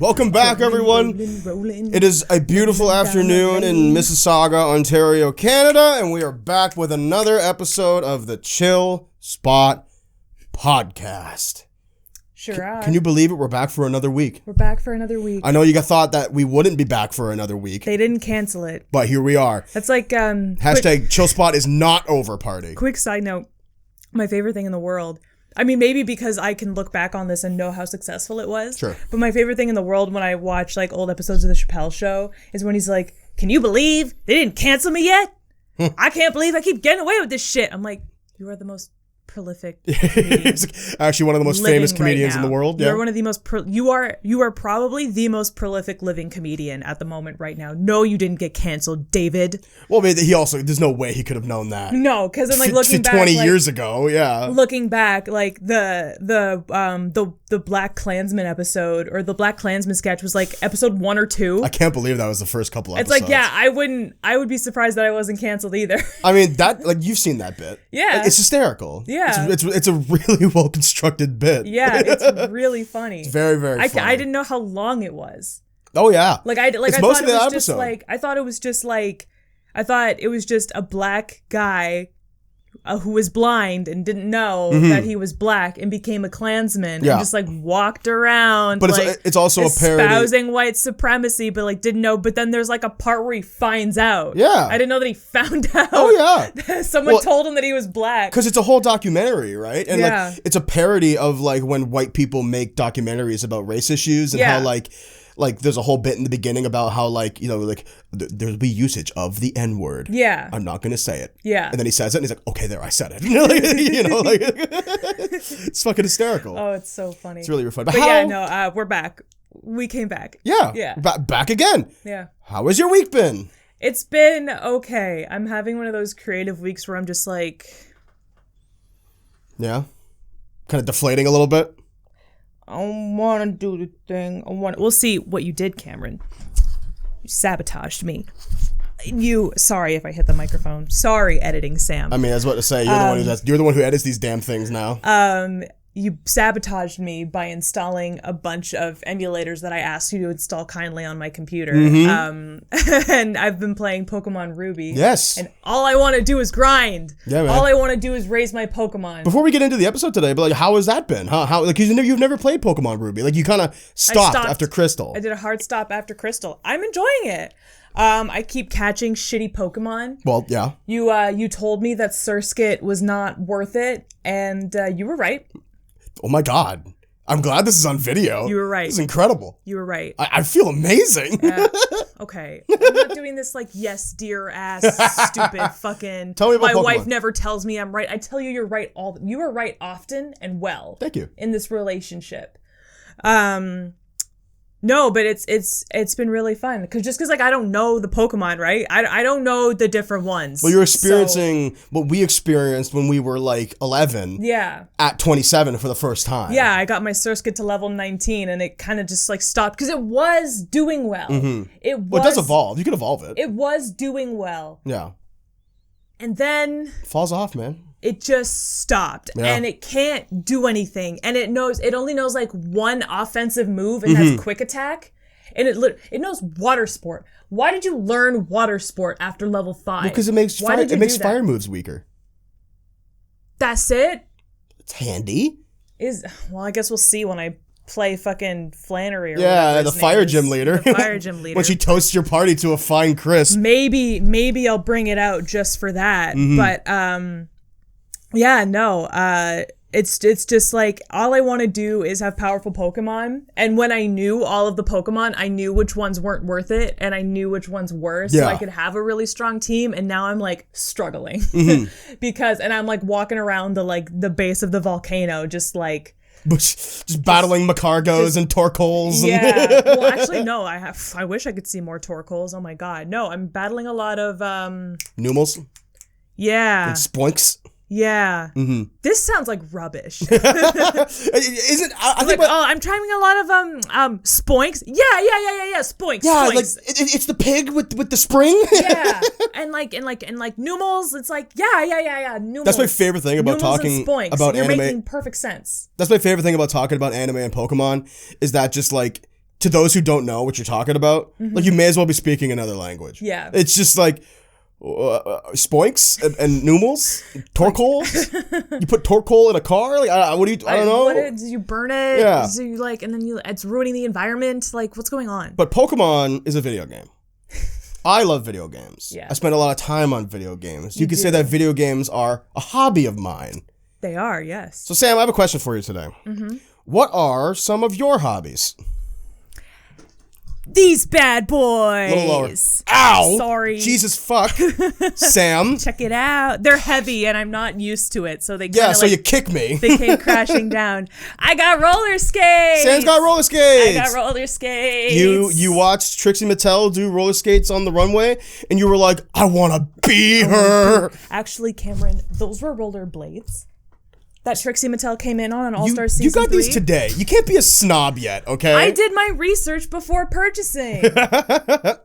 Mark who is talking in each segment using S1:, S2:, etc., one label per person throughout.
S1: Welcome back, everyone. It is a beautiful afternoon in Mississauga, Ontario, Canada, and we are back with another episode of the Chill Spot Podcast.
S2: Sure are.
S1: Can you believe it? We're back for another week.
S2: We're back for another week.
S1: I know you thought that we wouldn't be back for another week.
S2: They didn't cancel it.
S1: But here we are.
S2: That's like...
S1: Hashtag Chill Spot is not over party.
S2: Quick side note. My favorite thing in the world... I mean, maybe because I can look back on this and know how successful it was.
S1: Sure.
S2: But my favorite thing in the world when I watch like old episodes of The Chappelle Show is when he's like, can you believe they didn't cancel me yet? I can't believe I keep getting away with this shit. I'm like, you are the most prolific comedian.
S1: Actually one of the most famous comedians in the world.
S2: You're one of the most you are probably the most prolific living comedian at the moment right now. No, you didn't get canceled, David.
S1: Well, he also, there's no way he could have known that.
S2: No, because then like looking back
S1: 20 years ago, yeah.
S2: Looking back, like the Black Klansman episode or the Black Klansman sketch was like episode 1 or 2.
S1: I can't believe that was the first couple episodes.
S2: It's like, yeah, I would be surprised that I wasn't canceled either.
S1: I mean, that, like, you've seen that bit.
S2: Yeah.
S1: Like, it's hysterical.
S2: Yeah.
S1: It's a really well constructed bit.
S2: Yeah, it's really funny.
S1: It's very, very funny.
S2: I didn't know how long it was.
S1: Oh yeah.
S2: I thought it was just a black guy who was blind and didn't know that he was black and became a Klansman and just like walked around.
S1: But
S2: like,
S1: it's also a parody.
S2: Espousing white supremacy, but like didn't know. But then there's like a part where he finds out.
S1: Yeah.
S2: I didn't know that he found out.
S1: Oh yeah.
S2: Someone told him that he was black.
S1: Because it's a whole documentary, right? And like it's a parody of like when white people make documentaries about race issues and how like there's a whole bit in the beginning about how like, you know, like there'll be usage of the N-word.
S2: Yeah.
S1: I'm not going to say it.
S2: Yeah.
S1: And then he says it and he's like, okay, there, I said it. You know, like it's fucking hysterical.
S2: Oh, it's so funny.
S1: It's really funny.
S2: But we're back. We came back.
S1: Yeah.
S2: Yeah.
S1: Back again.
S2: Yeah.
S1: How has your week been?
S2: It's been okay. I'm having one of those creative weeks where I'm just like...
S1: Yeah? Kind of deflating a little bit?
S2: I don't want to do the thing. We'll see what you did, Cameron. You sabotaged me. Sorry if I hit the microphone. Sorry, editing Sam.
S1: I mean, I was about to say, you're the one who edits these damn things now.
S2: You sabotaged me by installing a bunch of emulators that I asked you to install kindly on my computer. And I've been playing Pokemon Ruby.
S1: Yes.
S2: And all I want to do is grind.
S1: Yeah, man.
S2: All I want to do is raise my Pokemon.
S1: Before we get into the episode today, but like, how has that been? How like you've never played Pokemon Ruby? Like you kind of stopped after Crystal.
S2: I did a hard stop after Crystal. I'm enjoying it. I keep catching shitty Pokemon.
S1: Well, yeah.
S2: You told me that Surskit was not worth it, and you were right.
S1: Oh my God. I'm glad this is on video.
S2: You were right.
S1: This is incredible.
S2: You were right.
S1: I feel amazing.
S2: Okay. I'm not doing this like, yes, dear ass, stupid fucking.
S1: Tell me about
S2: my
S1: Pokemon.
S2: wife never tells me I'm right. I tell you you're right you are right often and well.
S1: Thank you.
S2: In this relationship. No, but it's been really fun because like I don't know the Pokemon, right? I don't know the different ones.
S1: Well, you're experiencing what we experienced when we were like 11.
S2: Yeah.
S1: At 27 for the first time.
S2: Yeah, I got my Surskit to level 19 and it kind of just like stopped because it was doing well. It
S1: does evolve. You can evolve it.
S2: It was doing well.
S1: Yeah.
S2: And then
S1: falls off, man.
S2: It just stopped and it can't do anything. And it only knows like one offensive move and that's quick attack. And it knows water sport. Why did you learn water sport after level 5?
S1: Because it makes fire moves weaker.
S2: That's it?
S1: It's handy.
S2: Well, I guess we'll see when I play fucking Flannery or
S1: the fire gym leader.
S2: The fire gym leader.
S1: When she toasts your party to a fine crisp.
S2: Maybe I'll bring it out just for that. But yeah, no, it's just like all I want to do is have powerful Pokemon. And when I knew all of the Pokemon, I knew which ones weren't worth it and I knew which ones were. So I could have a really strong team. And now I'm like struggling and I'm like walking around the base of the volcano, just
S1: battling Macargos and Torkoals.
S2: Yeah. Well, actually, no. I wish I could see more Torkoals. Oh my God. No, I'm battling a lot of
S1: Numels.
S2: Yeah.
S1: And Spoinks.
S2: Yeah. This sounds like rubbish.
S1: Isn't I think
S2: I'm trying a lot of Spoinks. Yeah. Spoinks.
S1: Yeah,
S2: Spoinks.
S1: like it's the pig with the spring.
S2: Yeah. And Numels, it's like yeah. Numels.
S1: That's my favorite thing about
S2: Numels
S1: talking
S2: and Spoinks.
S1: about
S2: You're
S1: anime.
S2: making perfect sense.
S1: That's my favorite thing about talking about anime and Pokemon is that just like to those who don't know what you're talking about, like you may as well be speaking another language.
S2: Yeah.
S1: It's just like spoinks and numels, torkoals. You put torkol in a car? Like, what do you, I don't know.
S2: Did you burn it?
S1: Yeah.
S2: So you like, and then it's ruining the environment. Like, what's going on?
S1: But Pokemon is a video game. I love video games.
S2: Yeah.
S1: I spend a lot of time on video games. You could say that video games are a hobby of mine.
S2: They are, yes.
S1: So Sam, I have a question for you today. What are some of your hobbies?
S2: These bad boys.
S1: A little lower. Ow!
S2: Sorry.
S1: Jesus fuck. Sam.
S2: Check it out. They're heavy and I'm not used to it. So they
S1: so you kick me.
S2: They came crashing down. I got roller skates.
S1: Sam's got roller skates.
S2: I got roller skates.
S1: You watched Trixie Mattel do roller skates on the runway and you were like, I want to be her.
S2: Actually, Cameron, those were roller blades that Trixie Mattel came in on All-Star Season 3.
S1: You got these today. You can't be a snob yet, okay?
S2: I did my research before purchasing. Yes,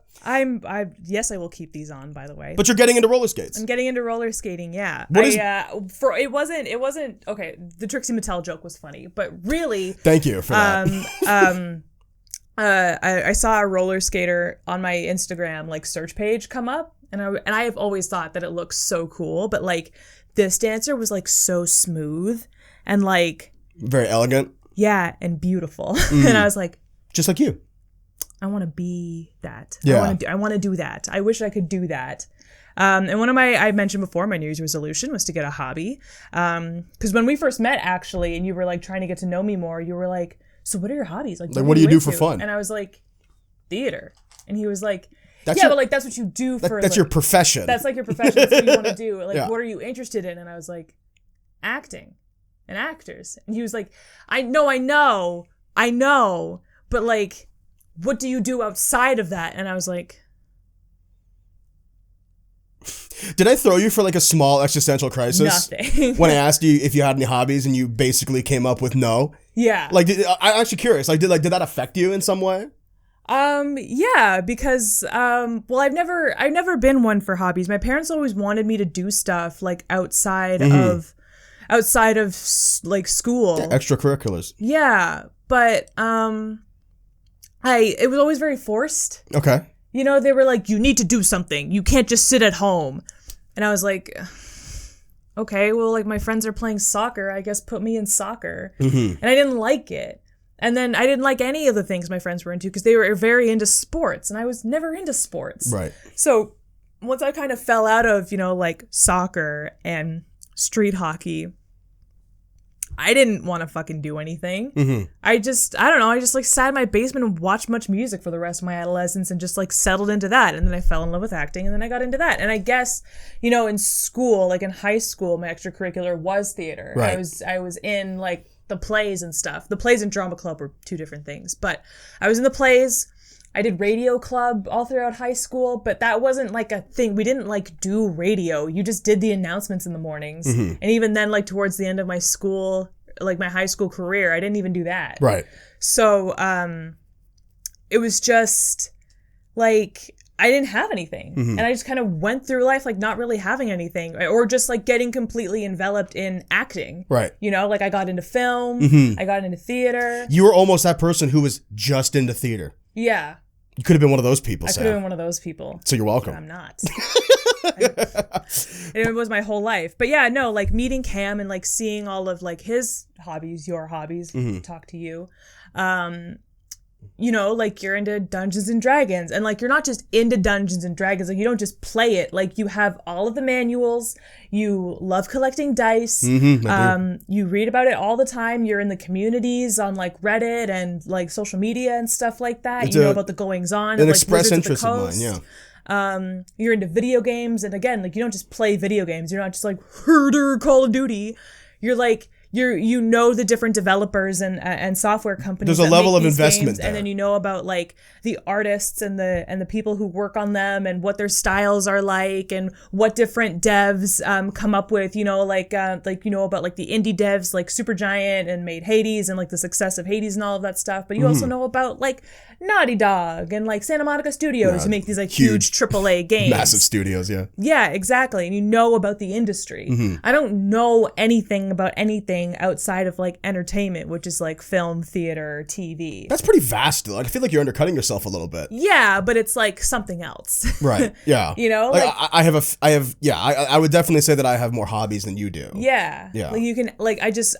S2: I will keep these on, by the way.
S1: But you're getting into roller skates.
S2: I'm getting into roller skating, yeah. It wasn't okay, the Trixie Mattel joke was funny, but really
S1: thank you for that.
S2: I saw a roller skater on my Instagram like search page come up and I have always thought that it looks so cool, but like this dancer was like so smooth and like
S1: very elegant.
S2: Yeah, and beautiful. And I was like,
S1: just like you.
S2: I want to be that.
S1: Yeah.
S2: I want to do that. I wish I could do that. And one of I mentioned before, my New Year's resolution was to get a hobby. Because when we first met, actually, and you were like trying to get to know me more, you were like, so what are your hobbies? Like
S1: what do you do for fun?
S2: And I was like, theater. And he was like, but like that's what you do for.
S1: That's your profession.
S2: That's like your profession. That's what you want to do. Like, what are you interested in? And I was like, acting and actors. And he was like, I know, but like, what do you do outside of that? And I was like,
S1: did I throw you for like a small existential crisis?
S2: Nothing.
S1: When I asked you if you had any hobbies and you basically came up with no?
S2: Yeah.
S1: Like, I'm actually curious. Like, did that affect you in some way?
S2: Yeah, because, well, I've never been one for hobbies. My parents always wanted me to do stuff like outside of like school.
S1: Yeah, extracurriculars.
S2: Yeah. But, it was always very forced.
S1: Okay.
S2: You know, they were like, you need to do something. You can't just sit at home. And I was like, okay, well, like my friends are playing soccer. I guess put me in soccer. And I didn't like it. And then I didn't like any of the things my friends were into because they were very into sports and I was never into sports.
S1: Right.
S2: So once I kind of fell out of, like soccer and street hockey, I didn't want to fucking do anything. I don't know. I just like sat in my basement and watched much music for the rest of my adolescence and just like settled into that. And then I fell in love with acting and then I got into that. And I guess, in school, like in high school, my extracurricular was theater.
S1: Right.
S2: I was in like the plays and stuff. The plays and drama club were two different things, but I was in the plays. I did radio club all throughout high school, but that wasn't like a thing. We didn't like do radio. You just did the announcements in the mornings. And even then, like towards the end of my school, like my high school career, I didn't even do that.
S1: Right.
S2: So, it was just like, I didn't have anything. And I just kind of went through life like not really having anything or just like getting completely enveloped in acting.
S1: Right.
S2: Like I got into film, I got into theater.
S1: You were almost that person who was just into theater.
S2: Yeah.
S1: You could have been one of those people, Sam.
S2: I could have been one of those people.
S1: So you're welcome.
S2: But I'm not. It was my whole life. But yeah, no, like meeting Cam and like seeing all of like his hobbies, your hobbies, talk to you. Like you're into Dungeons and Dragons and like you're not just into Dungeons and Dragons, like you don't just play it, like you have all of the manuals, you love collecting dice, you read about it all the time, you're in the communities on like Reddit and like social media and stuff like that. You know about the goings on
S1: an
S2: like
S1: express interest of mine, yeah.
S2: You're into video games and again, like you don't just play video games, you're not just like herder Call of Duty, you're like you know the different developers and software companies.
S1: There's a level of investment there.
S2: And then you know about like the artists and the people who work on them and what their styles are like and what different devs come up with. About like the indie devs like Supergiant and made Hades and like the success of Hades and all of that stuff. But you also know about like Naughty Dog and like Santa Monica Studios who make these like huge AAA games.
S1: Massive studios, yeah.
S2: Yeah, exactly. And you know about the industry. I don't know anything about anything anything outside of like entertainment, which is like film, theater, TV.
S1: That's pretty vast, though. Like, I feel like you're undercutting yourself a little bit.
S2: Yeah, but it's like something else.
S1: Right. Yeah.
S2: You know,
S1: like I would definitely say that I have more hobbies than you do.
S2: Yeah.
S1: Yeah.
S2: Like you can, like, I just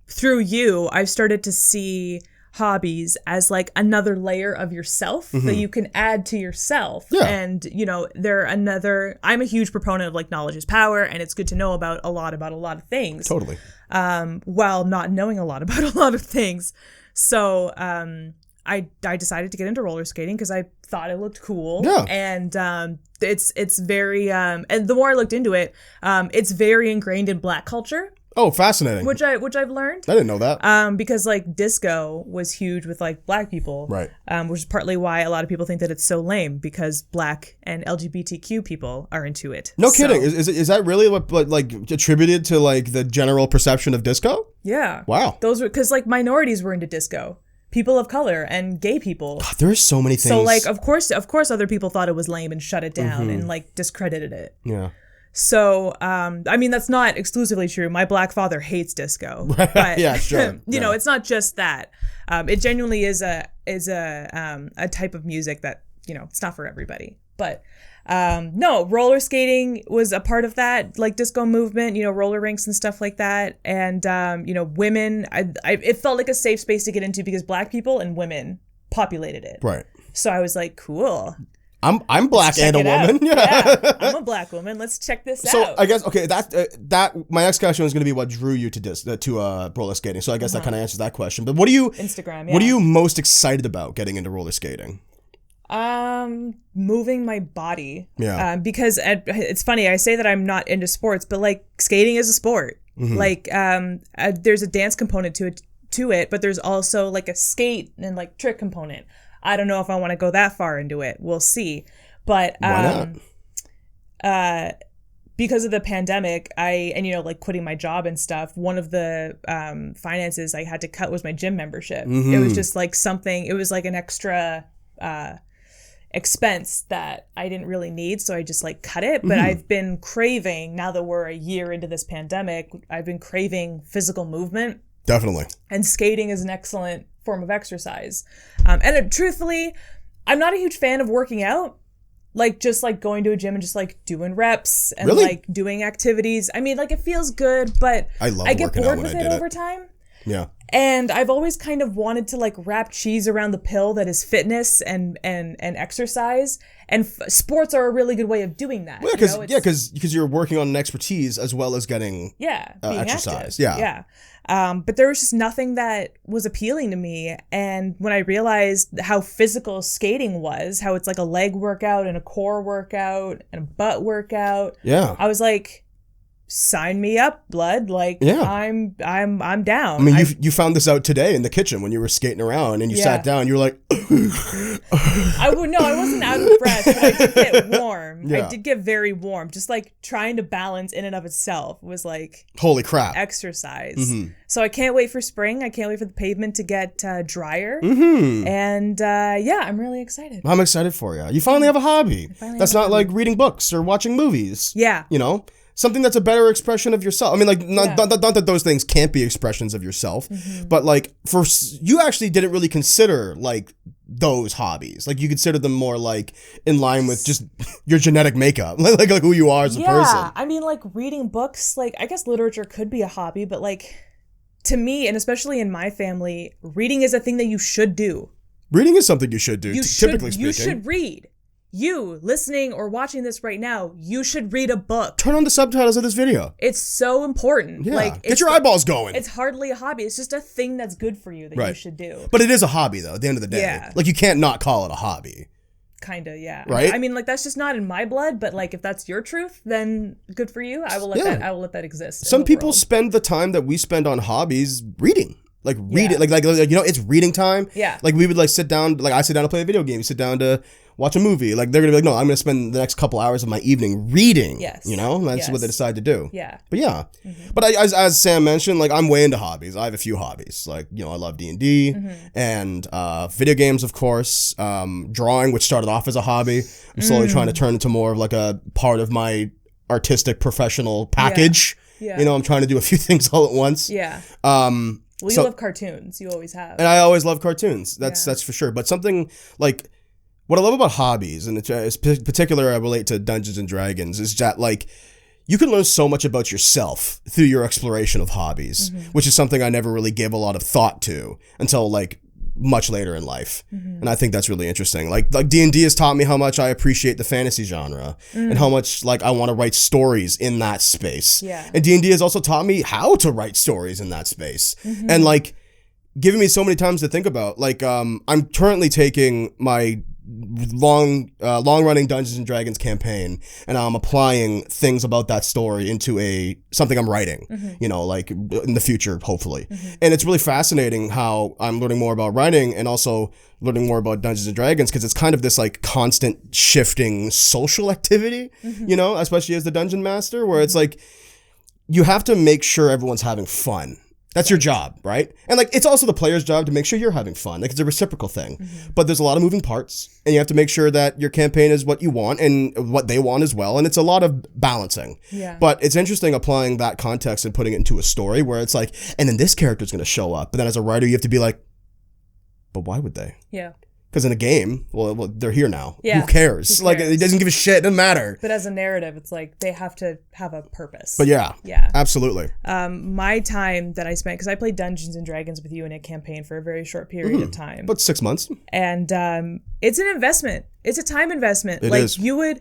S2: through you, I've started to see hobbies as like another layer of yourself that you can add to yourself.
S1: Yeah.
S2: And, you know, I'm a huge proponent of like knowledge is power, and it's good to know about a lot of things.
S1: Totally.
S2: While not knowing a lot about a lot of things. So, I decided to get into roller skating because I thought it looked cool.
S1: Yeah.
S2: And it's very and the more I looked into it, it's very ingrained in Black culture.
S1: Oh, fascinating.
S2: Which I've learned.
S1: I didn't know that.
S2: Because like disco was huge with like Black people.
S1: Right.
S2: Which is partly why a lot of people think that it's so lame, because Black and LGBTQ people are into it.
S1: No kidding. Is that really what like attributed to like the general perception of disco?
S2: Yeah.
S1: Wow.
S2: Those were because like minorities were into disco. People of color and gay people.
S1: God, there are so many things.
S2: So like of course other people thought it was lame and shut it down and like discredited it.
S1: Yeah.
S2: So I mean, that's not exclusively true. My Black father hates disco. But,
S1: yeah, sure.
S2: you know, it's not just that. It genuinely is a type of music that, you know, it's not for everybody. But no, roller skating was a part of that, like disco movement, you know, roller rinks and stuff like that. And you know, women, it felt like a safe space to get into because Black people and women populated it.
S1: Right.
S2: So I was like, cool.
S1: I'm Black and a woman.
S2: Yeah, I'm a Black woman. Let's check this out.
S1: So I guess that my next question was going to be what drew you to roller skating. So I guess that kind of answers that question. But what are you
S2: Instagram? Yeah.
S1: What are you most excited about getting into roller skating?
S2: Moving my body.
S1: Yeah.
S2: Because it's funny, I say that I'm not into sports, but like skating is a sport. Like there's a dance component to it, but there's also like a skate and like trick component. I don't know if I want to go that far into it. We'll see. But
S1: why
S2: not? Because of the pandemic, and you know, like quitting my job and stuff, one of the finances I had to cut was my gym membership. It was just like something, it was like an extra expense that I didn't really need, so I just like cut it. But I've been craving, now that we're a year into this pandemic, I've been craving physical movement.
S1: Definitely.
S2: And skating is an excellent form of exercise. Truthfully, I'm not a huge fan of working out. Like just like going to a gym and just like doing reps and like doing activities. I mean, like it feels good, but I get bored with it over time.
S1: Yeah.
S2: And I've always kind of wanted to like wrap cheese around the pill that is fitness and exercise. And sports are a really good way of doing that.
S1: Well, because you're working on an expertise as well as getting exercise.
S2: Active. Yeah. But there was just nothing that was appealing to me. And when I realized how physical skating was, how it's like a leg workout and a core workout and a butt workout, I was like, sign me up, blood. Like, I'm down.
S1: I mean, you found this out today in the kitchen when you were skating around and you sat down. You were like,
S2: I wasn't out of breath, but I did get warm. Yeah. I did get very warm. Just like trying to balance in and of itself was like,
S1: holy crap,
S2: exercise. So I can't wait for spring. I can't wait for the pavement to get drier. And I'm really excited.
S1: I'm excited for you. You finally have a hobby. That's not like reading books or watching movies.
S2: Yeah.
S1: You know? Something that's a better expression of yourself. I mean, like, not that those things can't be expressions of yourself, but like, you actually didn't really consider like those hobbies. Like, you consider them more like in line with just your genetic makeup, like who you are as a person. Yeah,
S2: I mean, like reading books, like I guess literature could be a hobby, but like to me, and especially in my family, reading is a thing that you should do.
S1: Reading is something you should do, typically speaking.
S2: You should read. You, listening or watching this right now, you should read a book.
S1: Turn on the subtitles of this video.
S2: It's so important.
S1: Yeah.
S2: Like,
S1: get your eyeballs going.
S2: It's hardly a hobby. It's just a thing that's good for you that you should do.
S1: But it is a hobby, though, at the end of the day.
S2: Yeah.
S1: Like, you can't not call it a hobby.
S2: Kinda, yeah.
S1: Right?
S2: I mean, like, that's just not in my blood, but like, if that's your truth, then good for you. I will let that exist.
S1: Some people spend the time that we spend on hobbies reading. Like read it, like you know, it's reading time.
S2: Yeah.
S1: Like we would like sit down, like I sit down to play a video game, you sit down to watch a movie. Like they're gonna be like, no, I'm gonna spend the next couple hours of my evening reading.
S2: Yes.
S1: You know, and that's what they decide to do.
S2: Yeah.
S1: But yeah, but as Sam mentioned, like I'm way into hobbies. I have a few hobbies. Like, you know, I love D&D and video games, of course. Drawing, which started off as a hobby, I'm slowly trying to turn into more of like a part of my artistic professional package.
S2: Yeah.
S1: You know, I'm trying to do a few things all at once.
S2: Yeah. Well, you love cartoons. You always have.
S1: And I always love cartoons. That's for sure. But something like what I love about hobbies, and it's particular I relate to Dungeons and Dragons, is that like you can learn so much about yourself through your exploration of hobbies, which is something I never really gave a lot of thought to until like much later in life. And I think that's really interesting. Like D&D has taught me how much I appreciate the fantasy genre and how much like I want to write stories in that space.
S2: Yeah.
S1: And D&D has also taught me how to write stories in that space. And like giving me so many times to think about. Like I'm currently taking my long running Dungeons and Dragons campaign, and I'm applying things about that story into something I'm writing, you know, like in the future, hopefully. And it's really fascinating how I'm learning more about writing and also learning more about Dungeons and Dragons, because it's kind of this like constant shifting social activity, you know, especially as the dungeon master, where it's like you have to make sure everyone's having fun. That's your job, right? And like it's also the player's job to make sure you're having fun. Like it's a reciprocal thing. But there's a lot of moving parts, and you have to make sure that your campaign is what you want and what they want as well. And it's a lot of balancing.
S2: Yeah.
S1: But it's interesting applying that context and putting it into a story where it's like, and then this character's going to show up. But then as a writer, you have to be like, but why would they?
S2: Yeah.
S1: Because in a game, well, they're here now.
S2: Yeah.
S1: Who cares? Like, it doesn't give a shit. It doesn't matter.
S2: But as a narrative, it's like they have to have a purpose.
S1: But yeah. Absolutely.
S2: My time that I spent, because I played Dungeons and Dragons with you in a campaign for a very short period of time.
S1: About 6 months.
S2: And it's an investment. It's a time investment.
S1: It
S2: like
S1: is.
S2: You would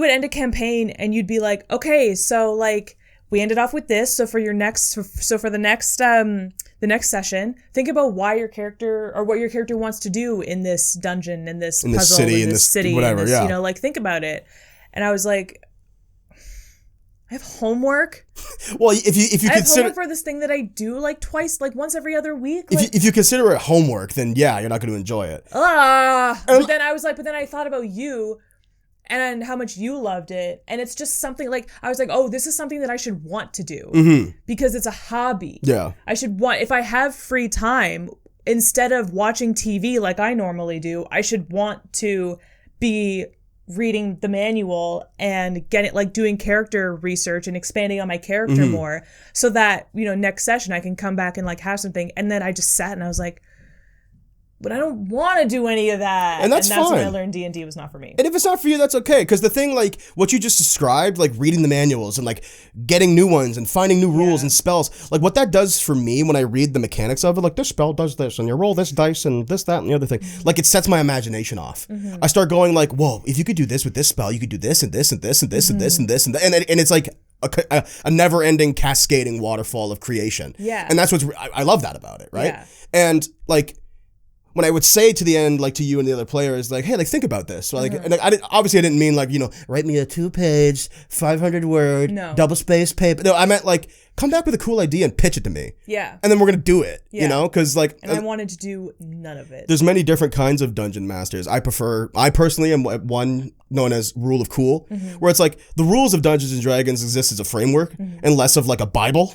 S2: end a campaign and you'd be like, okay, so like we ended off with this. So for the next session, think about why your character or what your character wants to do in this dungeon, in this puzzle, in this city,
S1: whatever,
S2: in this, you know, like think about it. And I was like, I have homework.
S1: Well, if you
S2: I have
S1: consider
S2: homework for this thing that I do like twice, like once every other week. Like,
S1: if you consider it homework, then yeah, you're not going to enjoy it.
S2: But then I thought about you and how much you loved it. And it's just something like, I was like, oh, this is something that I should want to do because it's a hobby.
S1: Yeah.
S2: I should want, if I have free time, instead of watching TV like I normally do, I should want to be reading the manual and getting like doing character research and expanding on my character more so that, you know, next session I can come back and like have something. And then I just sat and I was like, but I don't want to do any of that.
S1: And that's fine.
S2: When I learned D&D was not for me.
S1: And if it's not for you, that's okay. Because the thing, like, what you just described, like reading the manuals and like getting new ones and finding new rules and spells, like what that does for me when I read the mechanics of it, like this spell does this and you roll this dice and this, that, and the other thing. Like it sets my imagination off. I start going like, whoa, if you could do this with this spell, you could do this and this and this and this and this and this and and it's like a never-ending cascading waterfall of creation.
S2: Yeah.
S1: And that's what's, I love that about it, right?
S2: Yeah.
S1: And like, when I would say to the end, like to you and the other players, like, hey, like think about this. So, like, and obviously I didn't mean like, you know, write me a 2-page, 500-word, double-spaced paper. No, I meant like, come back with a cool idea and pitch it to me.
S2: Yeah.
S1: And then we're gonna do it. You know, because like,
S2: and I wanted to do none of it.
S1: There's many different kinds of dungeon masters. I personally am one known as Rule of Cool, where it's like the rules of Dungeons and Dragons exist as a framework and less of like a Bible.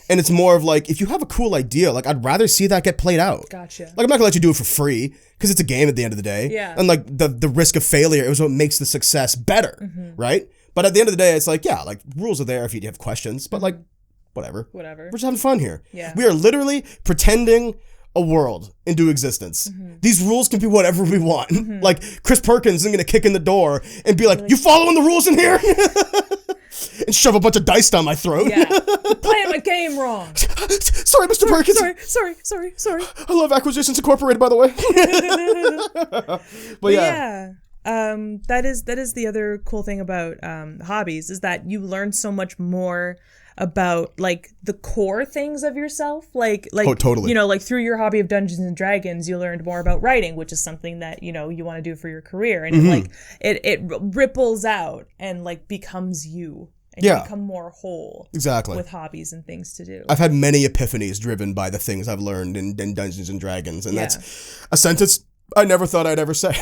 S1: And it's more of like, if you have a cool idea, like I'd rather see that get played out.
S2: Gotcha.
S1: Like I'm not gonna let you do it for free because it's a game at the end of the day.
S2: Yeah.
S1: And like the risk of failure is what makes the success better, right? But at the end of the day, it's like, yeah, like rules are there if you have questions, but like, whatever. We're just having fun here.
S2: Yeah.
S1: We are literally pretending a world into existence. These rules can be whatever we want. Like Chris Perkins isn't gonna kick in the door and be like, you following the rules in here? And shove a bunch of dice down my throat.
S2: Yeah. You're playing my game wrong.
S1: Sorry, Mr. Perkins.
S2: Sorry.
S1: I love Acquisitions Incorporated, by the way. But
S2: yeah. That is the other cool thing about hobbies is that you learn so much more about like the core things of yourself, like
S1: oh, totally.
S2: You know, like through your hobby of Dungeons and Dragons, you learned more about writing, which is something that you know you want to do for your career, and it ripples out and like becomes you. And you become more whole with hobbies and things to do.
S1: I've had many epiphanies driven by the things I've learned in Dungeons and Dragons, and that's a sentence I never thought I'd ever say.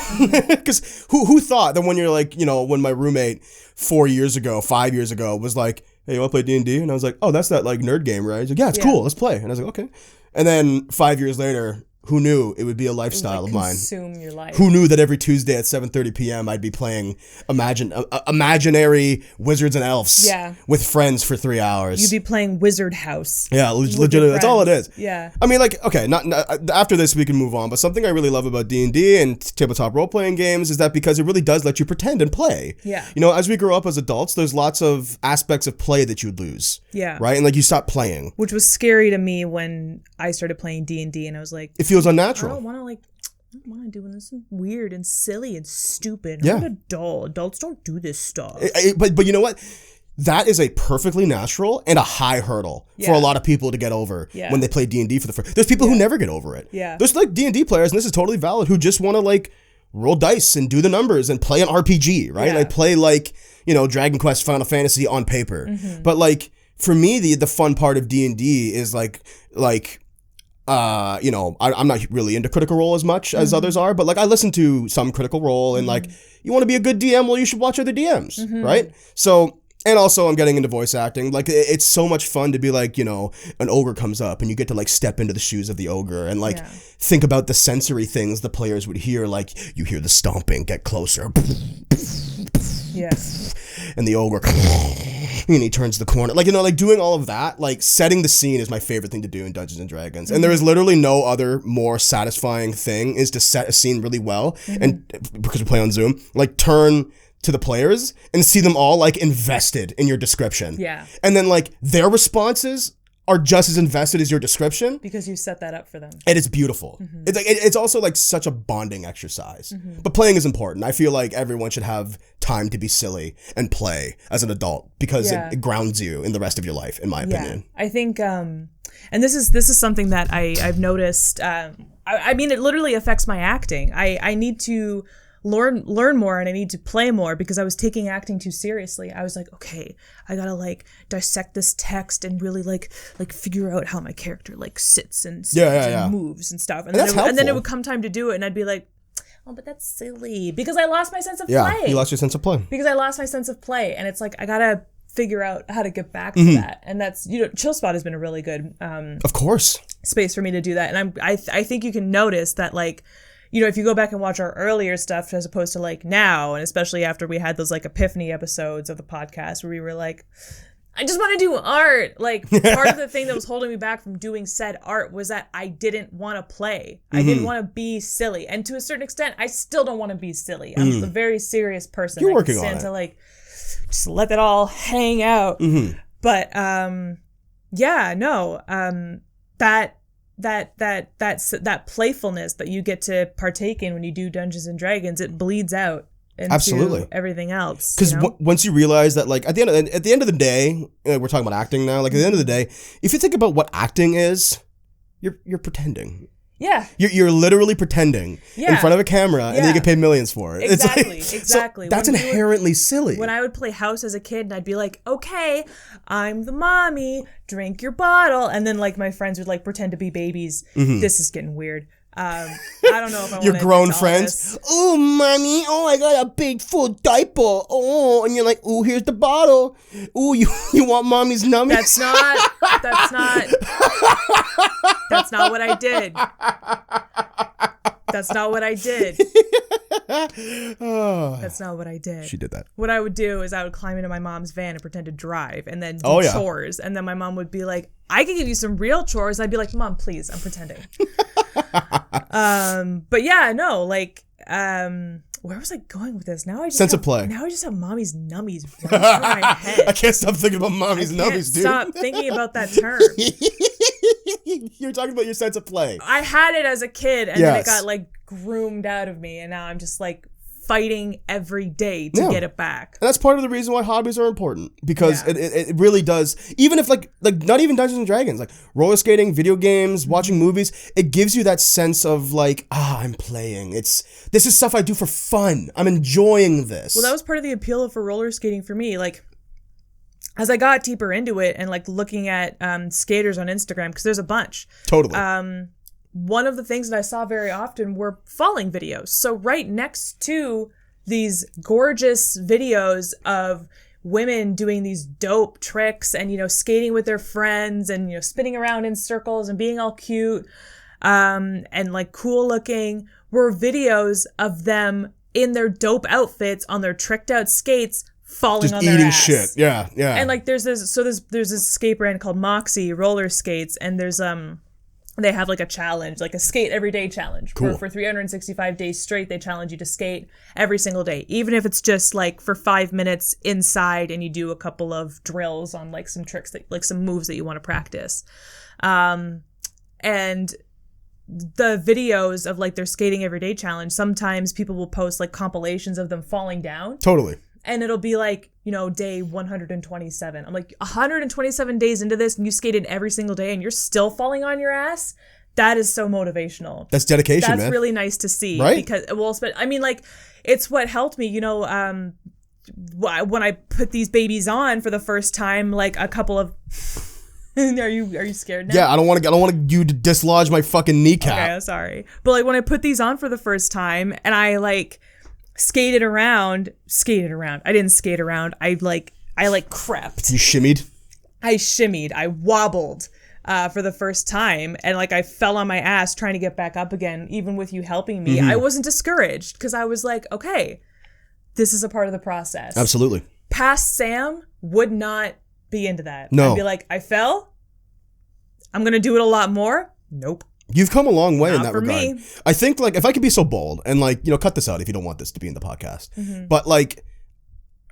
S1: Because who thought that when you're like, you know, when my roommate 5 years ago was like, hey, you want to play D&D? And I was like, oh, that's that like nerd game, right? He's like, yeah, it's cool, let's play. And I was like, okay. And then 5 years later, Who knew it would be a lifestyle of mine?
S2: Consume your life.
S1: Who knew that every Tuesday at 7:30 p.m. I'd be playing imaginary wizards and elves with friends for 3 hours.
S2: You'd be playing Wizard House.
S1: Yeah, legitimately. That's all it is.
S2: Yeah.
S1: I mean, like, okay, not after this we can move on, but something I really love about D&D and tabletop role-playing games is that because it really does let you pretend and play.
S2: Yeah.
S1: You know, as we grow up as adults, there's lots of aspects of play that you'd lose.
S2: Yeah.
S1: Right? And like you stop playing.
S2: Which was scary to me when I started playing D&D and I was like,
S1: it feels unnatural.
S2: I don't want to do this weird and silly and stupid.
S1: Yeah.
S2: I'm an adult. Adults don't do this stuff.
S1: But you know what? That is a perfectly natural and a high hurdle for a lot of people to get over when they play D&D for the first. There's people who never get over it.
S2: Yeah.
S1: There's like D&D players, and this is totally valid, who just want to like roll dice and do the numbers and play an RPG, right? Like play like, you know, Dragon Quest, Final Fantasy on paper. Mm-hmm. But like for me, the fun part of D&D is like you know, I'm not really into Critical Role as much as others are, but like I listen to some Critical Role and like, you want to be a good DM, well, you should watch other DMs, right? So, and also I'm getting into voice acting. Like it's so much fun to be like, you know, an ogre comes up and you get to like step into the shoes of the ogre and like think about the sensory things the players would hear. Like you hear the stomping, get closer.
S2: Yes.
S1: And the ogre, and he turns the corner. Like, you know, like doing all of that, like setting the scene is my favorite thing to do in Dungeons and Dragons. And there is literally no other more satisfying thing is to set a scene really well. And because we play on Zoom, like turn to the players and see them all like invested in your description.
S2: Yeah.
S1: And then like their responses are just as invested as your description.
S2: Because you set that up for them.
S1: And it's beautiful. It's like it's also like such a bonding exercise. But playing is important. I feel like everyone should have time to be silly and play as an adult because it grounds you in the rest of your life, in my opinion.
S2: I think, and this is something that I've noticed. I mean, it literally affects my acting. I need to learn more and I need to play more because I was taking acting too seriously. I was like, okay, I gotta like dissect this text and really like figure out how my character like sits and moves and stuff. And then it would come time to do it and I'd be like, oh, but that's silly because I lost my sense of play.
S1: Yeah, you lost your sense of play.
S2: Because I lost my sense of play, and it's like I gotta figure out how to get back to that. And that's, you know, Chill Spot has been a really good
S1: of course
S2: space for me to do that. And I think you can notice that, like, you know, if you go back and watch our earlier stuff as opposed to like now, and especially after we had those like epiphany episodes of the podcast where we were like, I just want to do art. Like part of the thing that was holding me back from doing said art was that I didn't want to play. I didn't want to be silly. And to a certain extent, I still don't want to be silly. I'm a very serious person.
S1: You're working on it.
S2: To like just let that all hang out. But that playfulness that you get to partake in when you do Dungeons and Dragons, it bleeds out into everything else.
S1: Because once you realize that, like at the end of the day, we're talking about acting now. Like at the end of the day, if you think about what acting is, you're pretending.
S2: Yeah.
S1: You're literally pretending in front of a camera and you get paid millions for it.
S2: Exactly.
S1: So that's inherently silly.
S2: When I would play house as a kid and I'd be like, okay, I'm the mommy, drink your bottle. And then like my friends would like pretend to be babies. This is getting weird. I don't know if I want
S1: your grown friends. Oh, mommy! Oh, I got a big full diaper. Oh, and you're like, oh, here's the bottle. Oh, you want mommy's nummies?
S2: That's not what I did. That's not what I did. That's not what I did.
S1: She did that.
S2: What I would do is I would climb into my mom's van and pretend to drive and then do chores. And then my mom would be like, I can give you some real chores. And I'd be like, Mom, please, I'm pretending. But yeah, no, like, where was I going with this? Now I just
S1: sense of play.
S2: Now I just have mommy's nummies running through my head.
S1: I can't stop thinking about mommy's nummies, dude.
S2: Stop thinking about that term.
S1: You're talking about your sense of play.
S2: I had it as a kid, and then it got like groomed out of me, and now I'm just like fighting every day to get it back.
S1: And that's part of the reason why hobbies are important, because it really does. Even if like not even Dungeons and Dragons, like roller skating, video games, watching movies, it gives you that sense of like, I'm playing. This is stuff I do for fun. I'm enjoying this.
S2: Well, that was part of the appeal for roller skating for me. Like, as I got deeper into it and like looking at skaters on Instagram, because there's a bunch.
S1: Totally.
S2: One of the things that I saw very often were falling videos. So right next to these gorgeous videos of women doing these dope tricks and, you know, skating with their friends and, you know, spinning around in circles and being all cute, and like cool looking, were videos of them in their dope outfits on their tricked out skates falling
S1: just
S2: on their
S1: eating
S2: ass.
S1: shit. Yeah.
S2: And like there's this skate brand called Moxie roller skates, and there's they have like a challenge, like a skate every day challenge.
S1: Cool.
S2: For 365 days straight, they challenge you to skate every single day, even if it's just like for 5 minutes inside and you do a couple of drills on like some tricks that like some moves that you want to practice. And the videos of like their skating every day challenge, sometimes people will post like compilations of them falling down.
S1: Totally.
S2: And it'll be like, you know, day 127. I'm like, 127 days into this and you skated every single day and you're still falling on your ass? That is so motivational.
S1: That's dedication, man.
S2: That's really nice to see.
S1: Right?
S2: Because, well, I mean, like, it's what helped me, you know, when I put these babies on for the first time, like a couple of... Are you scared now?
S1: Yeah, I don't want you to dislodge my fucking kneecap.
S2: Okay, sorry. But like when I put these on for the first time and I like... skated around. I didn't skate around. I crept.
S1: You shimmied?
S2: I shimmied. I wobbled for the first time. And like I fell on my ass trying to get back up again, even with you helping me. I wasn't discouraged because I was like, okay, this is a part of the process.
S1: Absolutely.
S2: Past Sam would not be into that.
S1: No.
S2: I'd be like, I fell. I'm going to do it a lot more. Nope.
S1: You've come a long way
S2: Not
S1: in that
S2: for
S1: regard.
S2: me.
S1: I think, like, if I could be so bold and, like, you know, cut this out if you don't want this to be in the podcast. But, like,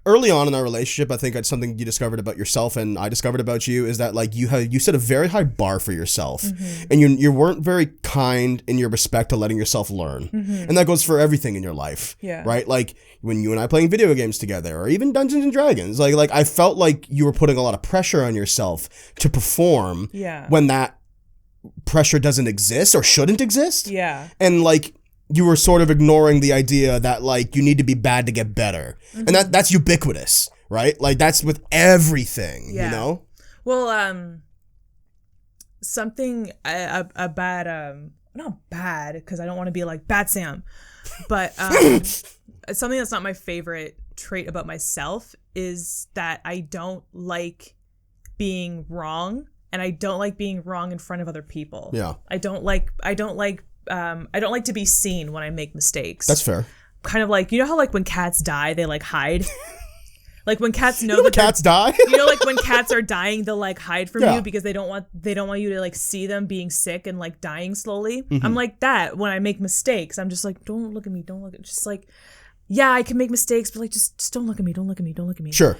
S1: early on in our relationship, I think it's something you discovered about yourself and I discovered about you is that, like, you set a very high bar for yourself. And you weren't very kind in your respect to letting yourself learn. And that goes for everything in your life.
S2: Yeah.
S1: Right? Like, when you and I playing video games together or even Dungeons and Dragons, like I felt like you were putting a lot of pressure on yourself to perform when that pressure doesn't exist or shouldn't exist.
S2: Yeah.
S1: And like you were sort of ignoring the idea that like you need to be bad to get better. And that's ubiquitous, right? Like that's with everything, you know?
S2: Well, something a bad not bad because I don't want to be like bad Sam, but something that's not my favorite trait about myself is that I don't like being wrong. And I don't like being wrong in front of other people. Yeah. I don't like to be seen when I make mistakes.
S1: That's fair.
S2: Kind of like, you know how like when cats die, they like hide? Like when cats know
S1: that cats die?
S2: You know, like when cats are dying, they'll like hide from you because they don't want you to like see them being sick and like dying slowly. I'm like that when I make mistakes. I'm just like, don't look at me. Don't look at just like, yeah, I can make mistakes, but like just don't look at me. Don't look at me. Don't look at me.
S1: Sure.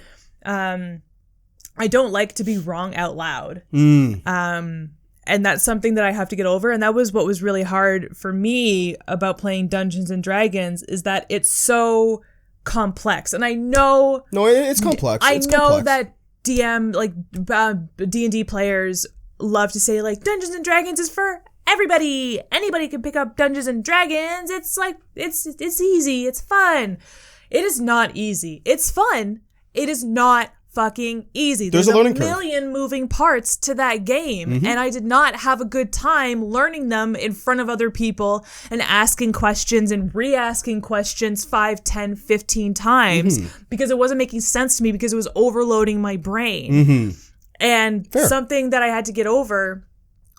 S2: I don't like to be wrong out loud. And that's something that I have to get over. And that was what was really hard for me about playing Dungeons and Dragons is that it's so complex. And I know...
S1: No, it's complex.
S2: I know that DM, like D&D players love to say like Dungeons and Dragons is for everybody. Anybody can pick up Dungeons and Dragons. It's like, it's easy. It's fun. It is not easy. It's fun. It is not fucking easy.
S1: There's a learning
S2: million moving parts to that game, and I did not have a good time learning them in front of other people and asking questions and re-asking questions 5, 10, 15 times because it wasn't making sense to me because it was overloading my brain. And something that I had to get over,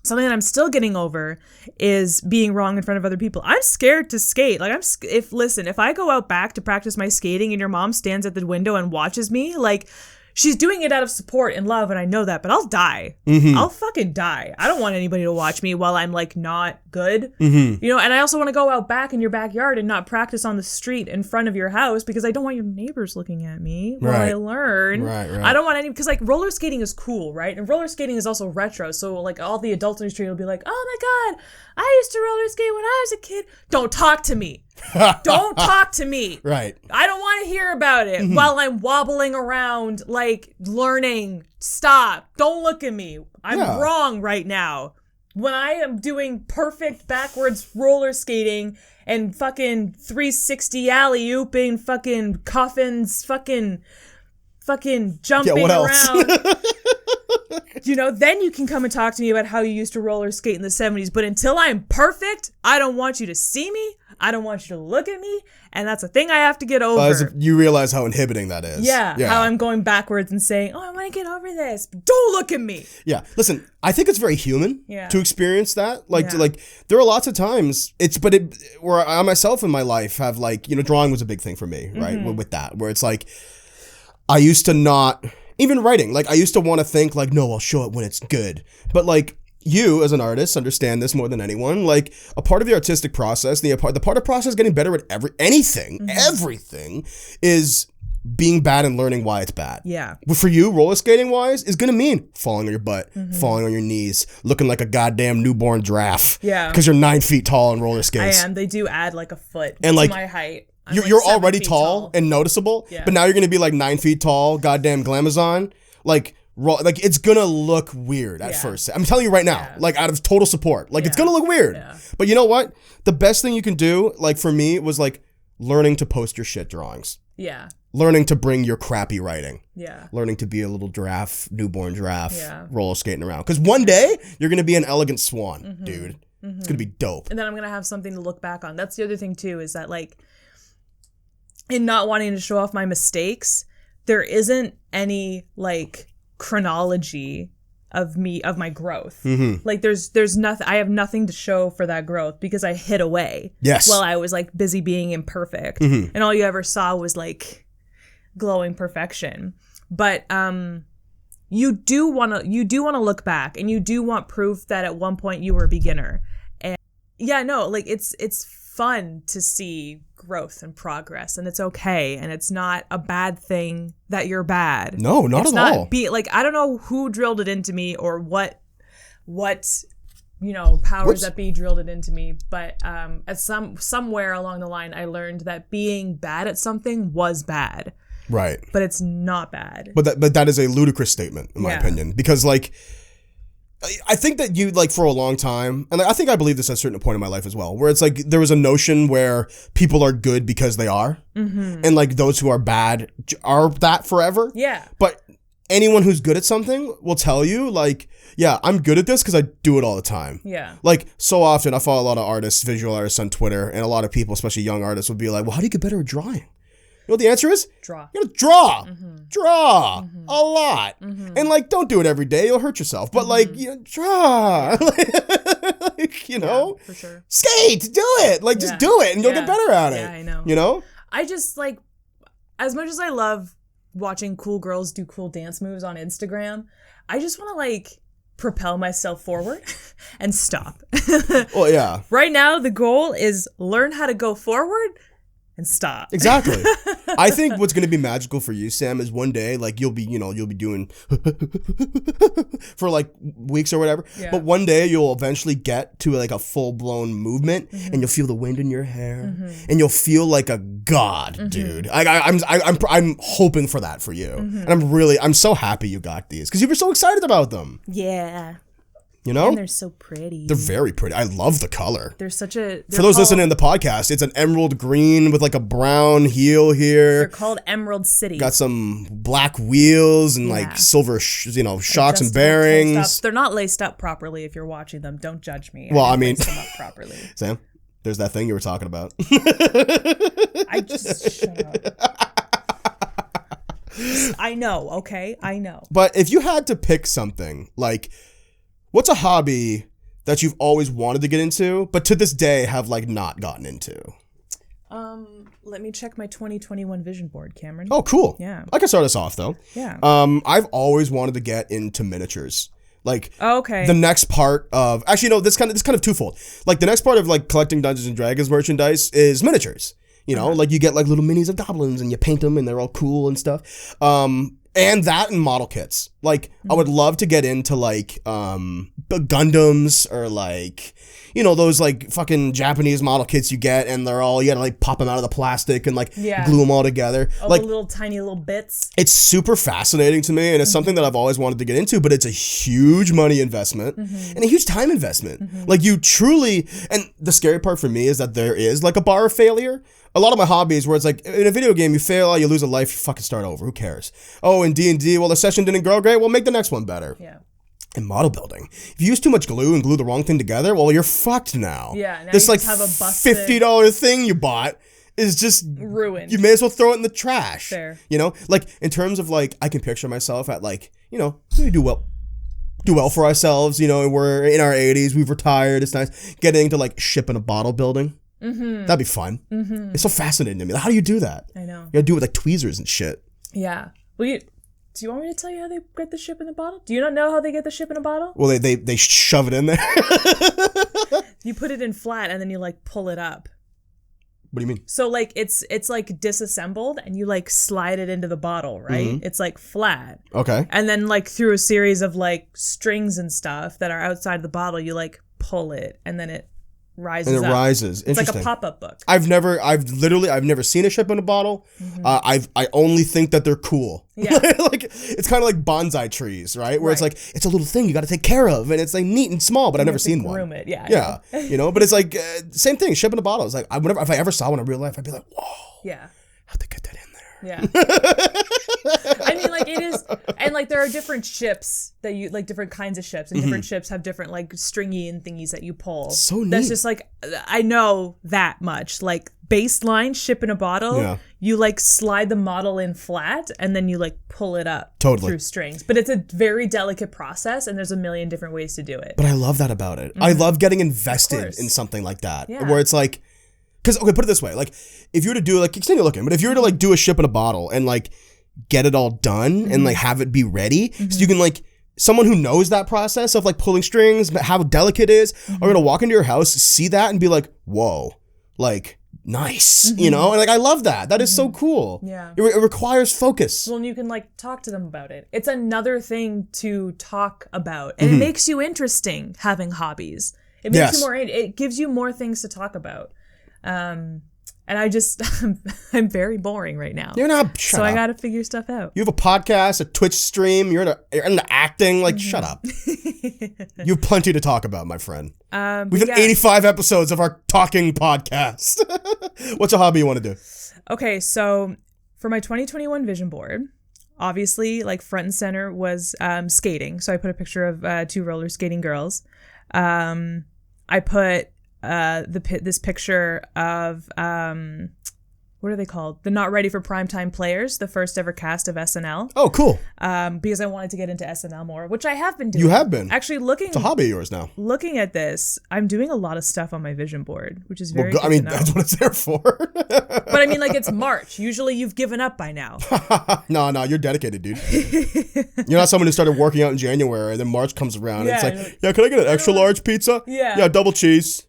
S2: something that I'm still getting over is being wrong in front of other people. I'm scared to skate. Like if I go out back to practice my skating and your mom stands at the window and watches me, like she's doing it out of support and love, and I know that, but I'll die. I'll fucking die. I don't want anybody to watch me while I'm like not good. You know, and I also want to go out back in your backyard and not practice on the street in front of your house because I don't want your neighbors looking at me while I learn. I don't want any, because like roller skating is cool, right? And roller skating is also retro. So like all the adults in the street will be like, oh my God, I used to roller skate when I was a kid. Don't talk to me. Don't talk to me.
S1: Right.
S2: I don't want to hear about it while I'm wobbling around, like learning. Stop. Don't look at me. I'm wrong right now. When I am doing perfect backwards roller skating and fucking 360 alley-ooping, fucking coffins, fucking jumping around. You know, then you can come and talk to me about how you used to roller skate in the 70s. But until I'm perfect, I don't want you to see me. I don't want you to look at me. And that's a thing I have to get over.
S1: As you realize how inhibiting that is.
S2: Yeah. How I'm going backwards and saying, oh, I want to get over this. But don't look at me.
S1: Yeah. Listen, I think it's very human to experience that. Like, there are lots of times where I myself in my life have like, drawing was a big thing for me, right? With that, where it's like, I used to not, even writing, like I used to want to think like, no, I'll show it when it's good. But like, you as an artist understand this more than anyone. Like a part of the artistic process, the part of process getting better at everything is being bad and learning why it's bad.
S2: Yeah.
S1: But for you, roller skating wise, is gonna mean falling on your butt, falling on your knees, looking like a goddamn newborn giraffe.
S2: Yeah.
S1: Because you're 9 feet tall on roller skates.
S2: I am. They do add like a foot
S1: and
S2: to
S1: like,
S2: my height.
S1: You're already tall and noticeable, but now you're gonna be like 9 feet tall, goddamn glamazon. Like it's gonna look weird at first. I'm telling you right now, like out of total support, like it's gonna look weird. Yeah. But you know what? The best thing you can do, like for me, was like learning to post your shit drawings.
S2: Yeah.
S1: Learning to bring your crappy writing.
S2: Yeah.
S1: Learning to be a little newborn giraffe, roller skating around. Because one day you're gonna be an elegant swan, dude. It's gonna be dope.
S2: And then I'm gonna have something to look back on. That's the other thing too, is that like, in not wanting to show off my mistakes, there isn't any like chronology of my growth. Like there's nothing, I have nothing to show for that growth because I hid away.
S1: Yes.
S2: While I was like busy being imperfect. And all you ever saw was like glowing perfection. But you do want to look back, and you do want proof that at one point you were a beginner. And like it's fun to see growth and progress, and it's okay, and it's not a bad thing that you're bad.
S1: No, not at all.
S2: I don't know who drilled it into me or what powers that be drilled it into me, but at somewhere along the line I learned that being bad at something was bad.
S1: Right.
S2: But it's not bad.
S1: But that is a ludicrous statement in my opinion, because like I think that you, like, for a long time, and I think I believe this at a certain point in my life as well, where it's like there was a notion where people are good because they are, and like those who are bad are that forever.
S2: Yeah.
S1: But anyone who's good at something will tell you, like, yeah, I'm good at this because I do it all the time.
S2: Yeah.
S1: Like, so often I follow a lot of artists, visual artists on Twitter, and a lot of people, especially young artists, would be like, well, how do you get better at drawing? You know what the answer is?
S2: Draw.
S1: You gotta draw. Draw a lot. And like, don't do it every day. You'll hurt yourself. But like, draw.
S2: For sure.
S1: Skate. Do it. Like, just do it and you'll get better at it.
S2: Yeah, I know.
S1: You know?
S2: I just like, as much as I love watching cool girls do cool dance moves on Instagram, I just want to like propel myself forward and stop.
S1: Well, yeah.
S2: Right now, the goal is learn how to go forward and stop.
S1: Exactly. I think what's going to be magical for you, Sam, is one day, like, you'll be doing for like weeks or whatever. Yeah. But one day you'll eventually get to like a full blown movement, and you'll feel the wind in your hair, and you'll feel like a god, dude. I'm hoping for that for you, and I'm so happy you got these because you were so excited about them.
S2: Yeah.
S1: You know?
S2: And they're so pretty.
S1: They're very pretty. I love the color.
S2: For
S1: those listening to the podcast, it's an emerald green with like a brown heel here.
S2: They're called Emerald City.
S1: Got some black wheels and like silver, shocks and bearings.
S2: They're not laced up properly if you're watching them. Don't judge me.
S1: Well, I mean,
S2: lace them up properly.
S1: Sam, there's that thing you were talking about.
S2: I just shut up. I know, okay? I know.
S1: But if you had to pick something, like, what's a hobby that you've always wanted to get into, but to this day have like not gotten into?
S2: Let me check my 2021 vision board, Cameron.
S1: Oh, cool.
S2: Yeah.
S1: I can start us off though.
S2: Yeah.
S1: I've always wanted to get into miniatures. Like,
S2: okay.
S1: The next part of, actually, no, this kind of twofold. Like, the next part of like collecting Dungeons and Dragons merchandise is miniatures. You know, like you get like little minis of goblins and you paint them and they're all cool and stuff. And that and model kits. Like, I would love to get into like the Gundams or like, those like fucking Japanese model kits you get, and you gotta like pop them out of the plastic and like glue them all together.
S2: All
S1: like
S2: the little tiny little bits.
S1: It's super fascinating to me, and it's something that I've always wanted to get into, but it's a huge money investment and a huge time investment. Like, you truly, and the scary part for me is that there is like a bar of failure. A lot of my hobbies where it's like, in a video game, you fail, you lose a life, you fucking start over. Who cares? Oh, in D&D, well, the session didn't go great. Well, make the next one better.
S2: Yeah.
S1: in model building, if you use too much glue and glue the wrong thing together, well, you're fucked now.
S2: Yeah, now
S1: this
S2: you
S1: like
S2: just have a busted
S1: $50 thing you bought is just
S2: ruined.
S1: You may as well throw it in the trash.
S2: Fair.
S1: You know, like in terms of like, I can picture myself at like, you know, we do well for ourselves. You know, we're in our 80s, we've retired. It's nice getting into like ship in a bottle building. Mm-hmm. That'd be fun. Mm-hmm. It's so fascinating to me. Like, how do you do that?
S2: I know.
S1: You gotta do it with like tweezers and shit.
S2: Yeah. Well, do you want me to tell you how they get the ship in the bottle? Do you not know how they get the ship in a bottle?
S1: Well, they shove it in there.
S2: You put it in flat and then you like pull it up.
S1: What do you mean?
S2: So like it's like disassembled and you like slide it into the bottle, right? Mm-hmm. It's like flat.
S1: Okay.
S2: And then like through a series of like strings and stuff that are outside the bottle, you like pull it and then it rises
S1: and it
S2: up.
S1: rises.
S2: It's like a pop-up book.
S1: I've never seen a ship in a bottle. Mm-hmm. I only think that they're cool.
S2: Yeah.
S1: Like it's kind of like bonsai trees, right? Where it's like, it's a little thing you got to take care of, and it's like neat and small, but I've never seen one.
S2: Groom it, yeah.
S1: Yeah, you know, but it's like same thing. Ship in a bottle. It's like if I ever saw one in real life, I'd be like, whoa.
S2: Yeah.
S1: How'd they get that in there?
S2: Yeah. I mean, like, it is, and like there are different ships that you like, different kinds of ships, and different ships have different like stringy and thingies that you pull.
S1: So neat.
S2: That's just like, I know that much. Like baseline ship in a bottle, you like slide the model in flat and then you like pull it up through strings. But it's a very delicate process and there's a million different ways to do it.
S1: But I love that about it. I love getting invested in something like that, where it's like, because, okay, put it this way, like, if you were to do, like, continue looking, but if you were to, like, do a ship in a bottle and, like, get it all done and, like, have it be ready, so you can, like, someone who knows that process of, like, pulling strings, how delicate it is, are going to walk into your house, see that, and be like, whoa, like, nice, you know? And, like, I love that. That is so cool.
S2: Yeah.
S1: It requires focus.
S2: Well, and you can, like, talk to them about it. It's another thing to talk about. And it makes you interesting, having hobbies. It makes you more, it gives you more things to talk about. And I just, I'm very boring right now.
S1: You're not, shut up.
S2: I got to figure stuff out.
S1: You have a podcast, a Twitch stream, you're into acting, like, shut up. You have plenty to talk about, my friend. We've done 85 episodes of our talking podcast. What's a hobby you want to do? Okay,
S2: so for my 2021 vision board, obviously, like, front and center was skating. So I put a picture of 2 roller skating girls. I put this picture of what are they called? The Not Ready for Primetime Players, the first ever cast of SNL.
S1: Oh, cool.
S2: Because I wanted to get into SNL more, which I have been doing.
S1: You have been.
S2: Actually,
S1: it's a hobby of yours now. Looking
S2: at this, I'm doing a lot of stuff on my vision board, which is very good. I
S1: mean, that's what it's there for.
S2: But I mean, like, it's March. Usually you've given up by now.
S1: No, you're dedicated, dude. You're not someone who started working out in January, and then March comes around, and it's like, yeah, can I get an extra large pizza? Yeah, double cheese.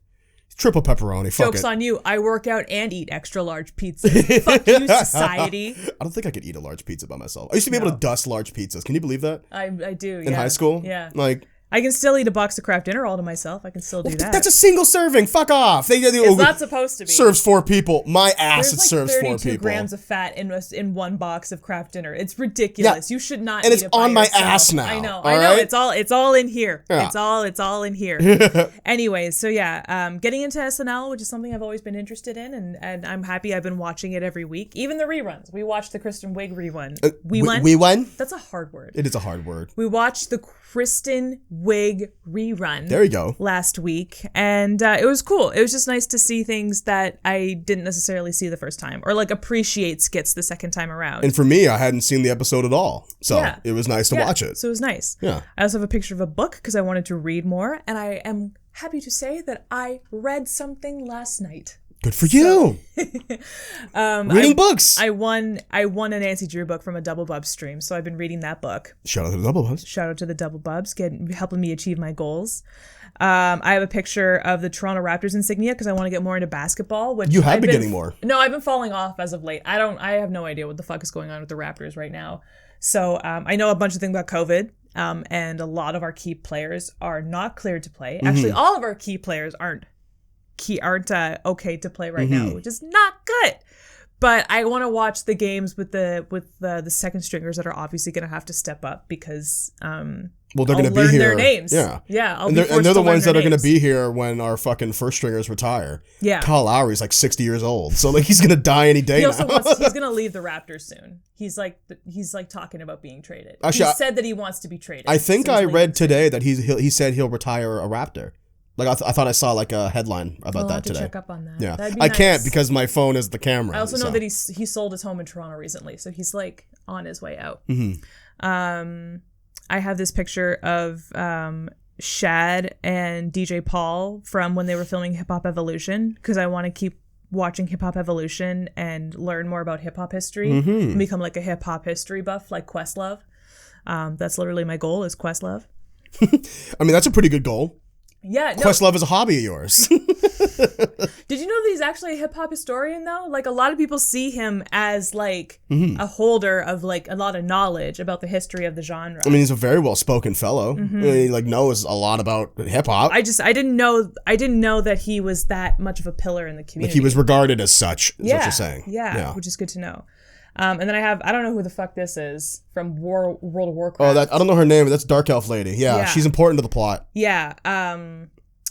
S1: Triple pepperoni. Fuck
S2: Joke's on you. I work out and eat extra large pizzas. Fuck you, society.
S1: I don't think I could eat a large pizza by myself. I used to be able to dust large pizzas. Can you believe that?
S2: I do,
S1: In high school?
S2: Yeah.
S1: Like,
S2: I can still eat a box of Kraft Dinner all to myself. I can still do that.
S1: That's a single serving. Fuck off.
S2: It's not supposed to be.
S1: Serves 4 people. My ass, it serves 4 people.
S2: There's like 32 grams of fat in one box of Kraft Dinner. It's ridiculous. You should not eat it.
S1: And it's on my ass now.
S2: I know. It's all in here. Yeah. It's all in here. Anyways, so yeah, getting into SNL, which is something I've always been interested in, and I'm happy I've been watching it every week. Even the reruns. We watched the Kristen Wiig rerun.
S1: We won?
S2: That's a hard word.
S1: It is a hard word.
S2: We watched the Kristen Wiig rerun.
S1: There you go.
S2: Last week, and it was cool. It was just nice to see things that I didn't necessarily see the first time, or like appreciate skits the second time around.
S1: And for me, I hadn't seen the episode at all, so it was nice to watch it.
S2: So it was nice.
S1: Yeah.
S2: I also have a picture of a book because I wanted to read more, and I am happy to say that I read something last night.
S1: Good for you. Reading books.
S2: I won a Nancy Drew book from a Double Bubs stream, so I've been reading that book.
S1: Shout out to the Double Bubs.
S2: Shout out to the Double Bubs, helping me achieve my goals. I have a picture of the Toronto Raptors insignia because I want to get more into basketball. Which
S1: you have been getting more.
S2: No, I've been falling off as of late. I have no idea what the fuck is going on with the Raptors right now. So I know a bunch of things about COVID. And a lot of our key players are not cleared to play. Actually, all of our key players aren't okay to play right now, which is not good. But I want to watch the games with the second stringers that are obviously going to have to step up because
S1: Well, they're going to be here.
S2: Their names.
S1: Yeah.
S2: Yeah.
S1: And they're the ones that are going to be here when our fucking first stringers retire. Yeah. Kyle Lowry's like 60 years old. So like he's going to die any day
S2: he's going to leave the Raptors soon. He's like talking about being traded. Actually, he said that he wants to be traded.
S1: I think I read today that he said he'll retire a Raptor. Like I thought I saw like a headline about that today.
S2: Check up on that.
S1: Yeah. I can't because my phone is the camera.
S2: I also know that he sold his home in Toronto recently. So he's like on his way out. Mm-hmm. I have this picture of Shad and DJ Paul from when they were filming Hip Hop Evolution because I want to keep watching Hip Hop Evolution and learn more about hip hop history and become like a hip hop history buff like Questlove. That's literally my goal is Questlove.
S1: I mean, that's a pretty good goal.
S2: Yeah. No.
S1: Questlove is a hobby of yours.
S2: Did you know that he's actually a hip hop historian though? Like a lot of people see him as like a holder of like a lot of knowledge about the history of the genre.
S1: I mean, he's a very well spoken fellow. I mean, he like knows a lot about hip hop.
S2: I didn't know that he was that much of a pillar in the community.
S1: Like he was regarded as such, is what you're saying.
S2: Yeah, which is good to know. And then I don't know who the fuck this is from World of Warcraft.
S1: Oh, I don't know her name, but that's Dark Elf Lady. Yeah, she's important to the plot.
S2: Yeah.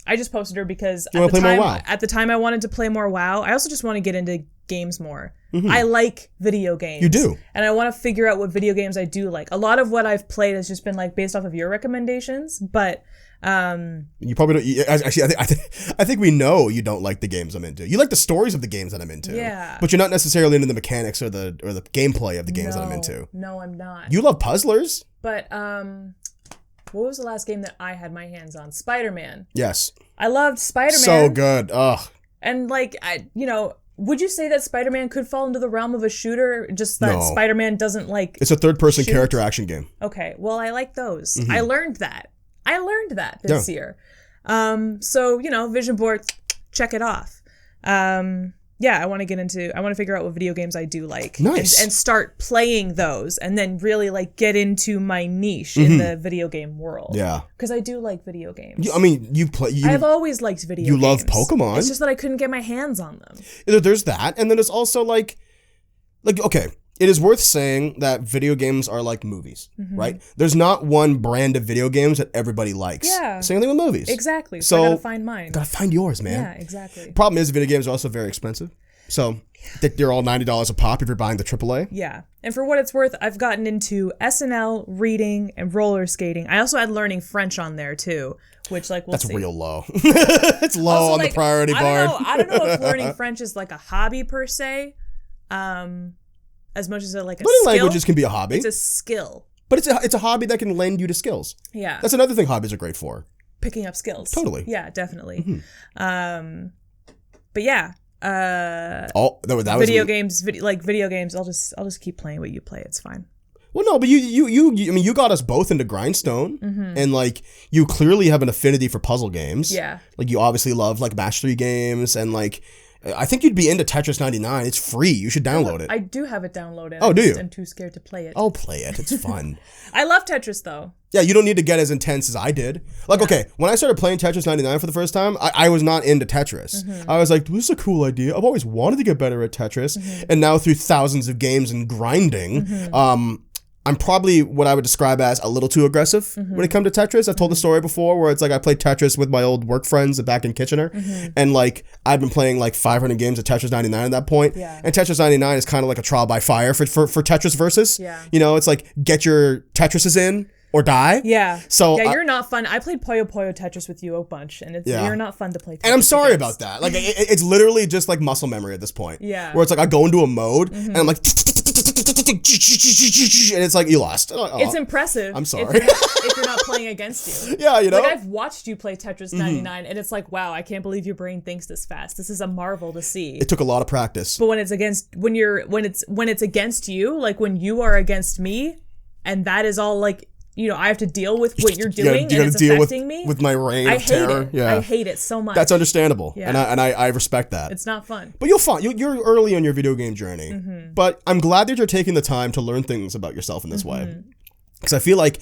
S2: I just posted her because at the time I wanted to play more WoW. I also just want to get into games more. I like video games.
S1: You do.
S2: And I want to figure out what video games I do like. A lot of what I've played has just been like based off of your recommendations, but
S1: you probably don't. Actually, I think we know you don't like the games I'm into. You like the stories of the games that I'm into.
S2: Yeah.
S1: But you're not necessarily into the mechanics or the gameplay of the games that I'm into.
S2: No, I'm not.
S1: You love puzzlers.
S2: But what was the last game that I had my hands on? Spider-Man.
S1: Yes.
S2: I loved Spider-Man.
S1: So good. Ugh.
S2: And like would you say that Spider-Man could fall into the realm of a shooter? Just that Spider-Man doesn't like.
S1: It's a third-person character action game.
S2: Okay. Well, I like those. I learned that this year. So, vision board, check it off. I want to figure out what video games I do like.
S1: Nice.
S2: And start playing those and then really like get into my niche in the video game world.
S1: Yeah.
S2: Because I do like video games.
S1: I've
S2: always liked video games.
S1: You love Pokemon.
S2: It's just that I couldn't get my hands on them.
S1: There's that. And then there's also like, okay. It is worth saying that video games are like movies, right? There's not one brand of video games that everybody likes.
S2: Yeah.
S1: Same thing with movies.
S2: Exactly. So I gotta find mine.
S1: Gotta find yours, man.
S2: Yeah, exactly.
S1: Problem is, video games are also very expensive. So they're all $90 a pop if you're buying the AAA.
S2: Yeah. And for what it's worth, I've gotten into SNL, reading, and roller skating. I also had learning French on there too, which like
S1: That's real low. It's low also, on the priority bar.
S2: I don't know if learning French is like a hobby per se. As much as like a
S1: learning
S2: skill.
S1: Languages can be a hobby.
S2: It's a skill.
S1: But it's a hobby that can lend you to skills.
S2: Yeah.
S1: That's another thing hobbies are great for.
S2: Picking up skills.
S1: Totally.
S2: Yeah, definitely. But yeah. Video games. I'll just keep playing what you play. It's fine.
S1: Well, no, but you got us both into Grindstone, and like you clearly have an affinity for puzzle games.
S2: Yeah.
S1: Like you obviously love like Match 3 games, and like I think you'd be into Tetris 99. It's free. You should download it.
S2: I do have it downloaded.
S1: Oh, do you?
S2: I'm too scared to play it.
S1: I'll play it. It's fun.
S2: I love Tetris though.
S1: Yeah, you don't need to get as intense as I did. Like, okay, when I started playing Tetris 99 for the first time, I was not into Tetris. I was like, this is a cool idea. I've always wanted to get better at Tetris. And now through thousands of games and grinding, I'm probably what I would describe as a little too aggressive when it comes to Tetris. I've told the story before where it's like I played Tetris with my old work friends back in Kitchener. And like I've been playing like 500 games of Tetris 99 at that point.
S2: Yeah.
S1: And Tetris 99 is kind of like a trial by fire for Tetris versus.
S2: Yeah.
S1: It's like get your Tetrises in or die.
S2: Yeah.
S1: So
S2: you're not fun. I played Puyo Puyo Tetris with you a bunch, and you're not fun to play Tetris.
S1: And I'm sorry about that. Like it's literally just like muscle memory at this point.
S2: Yeah.
S1: Where it's like I go into a mode and I'm like and it's like you lost.
S2: It's impressive.
S1: I'm sorry.
S2: If you're not playing against you.
S1: Yeah,
S2: Like I've watched you play Tetris 99 and it's like, wow, I can't believe your brain thinks this fast. This is a marvel to see.
S1: It took a lot of practice.
S2: But when it's against you, like when you are against me and that is all like I have to deal with what you're doing and it's affecting me.
S1: With my reign of terror. Yeah.
S2: I hate it so much.
S1: That's understandable.
S2: Yeah.
S1: And I respect that.
S2: It's not fun.
S1: But you'll find you're early on your video game journey. But I'm glad that you're taking the time to learn things about yourself in this way. Because I feel like,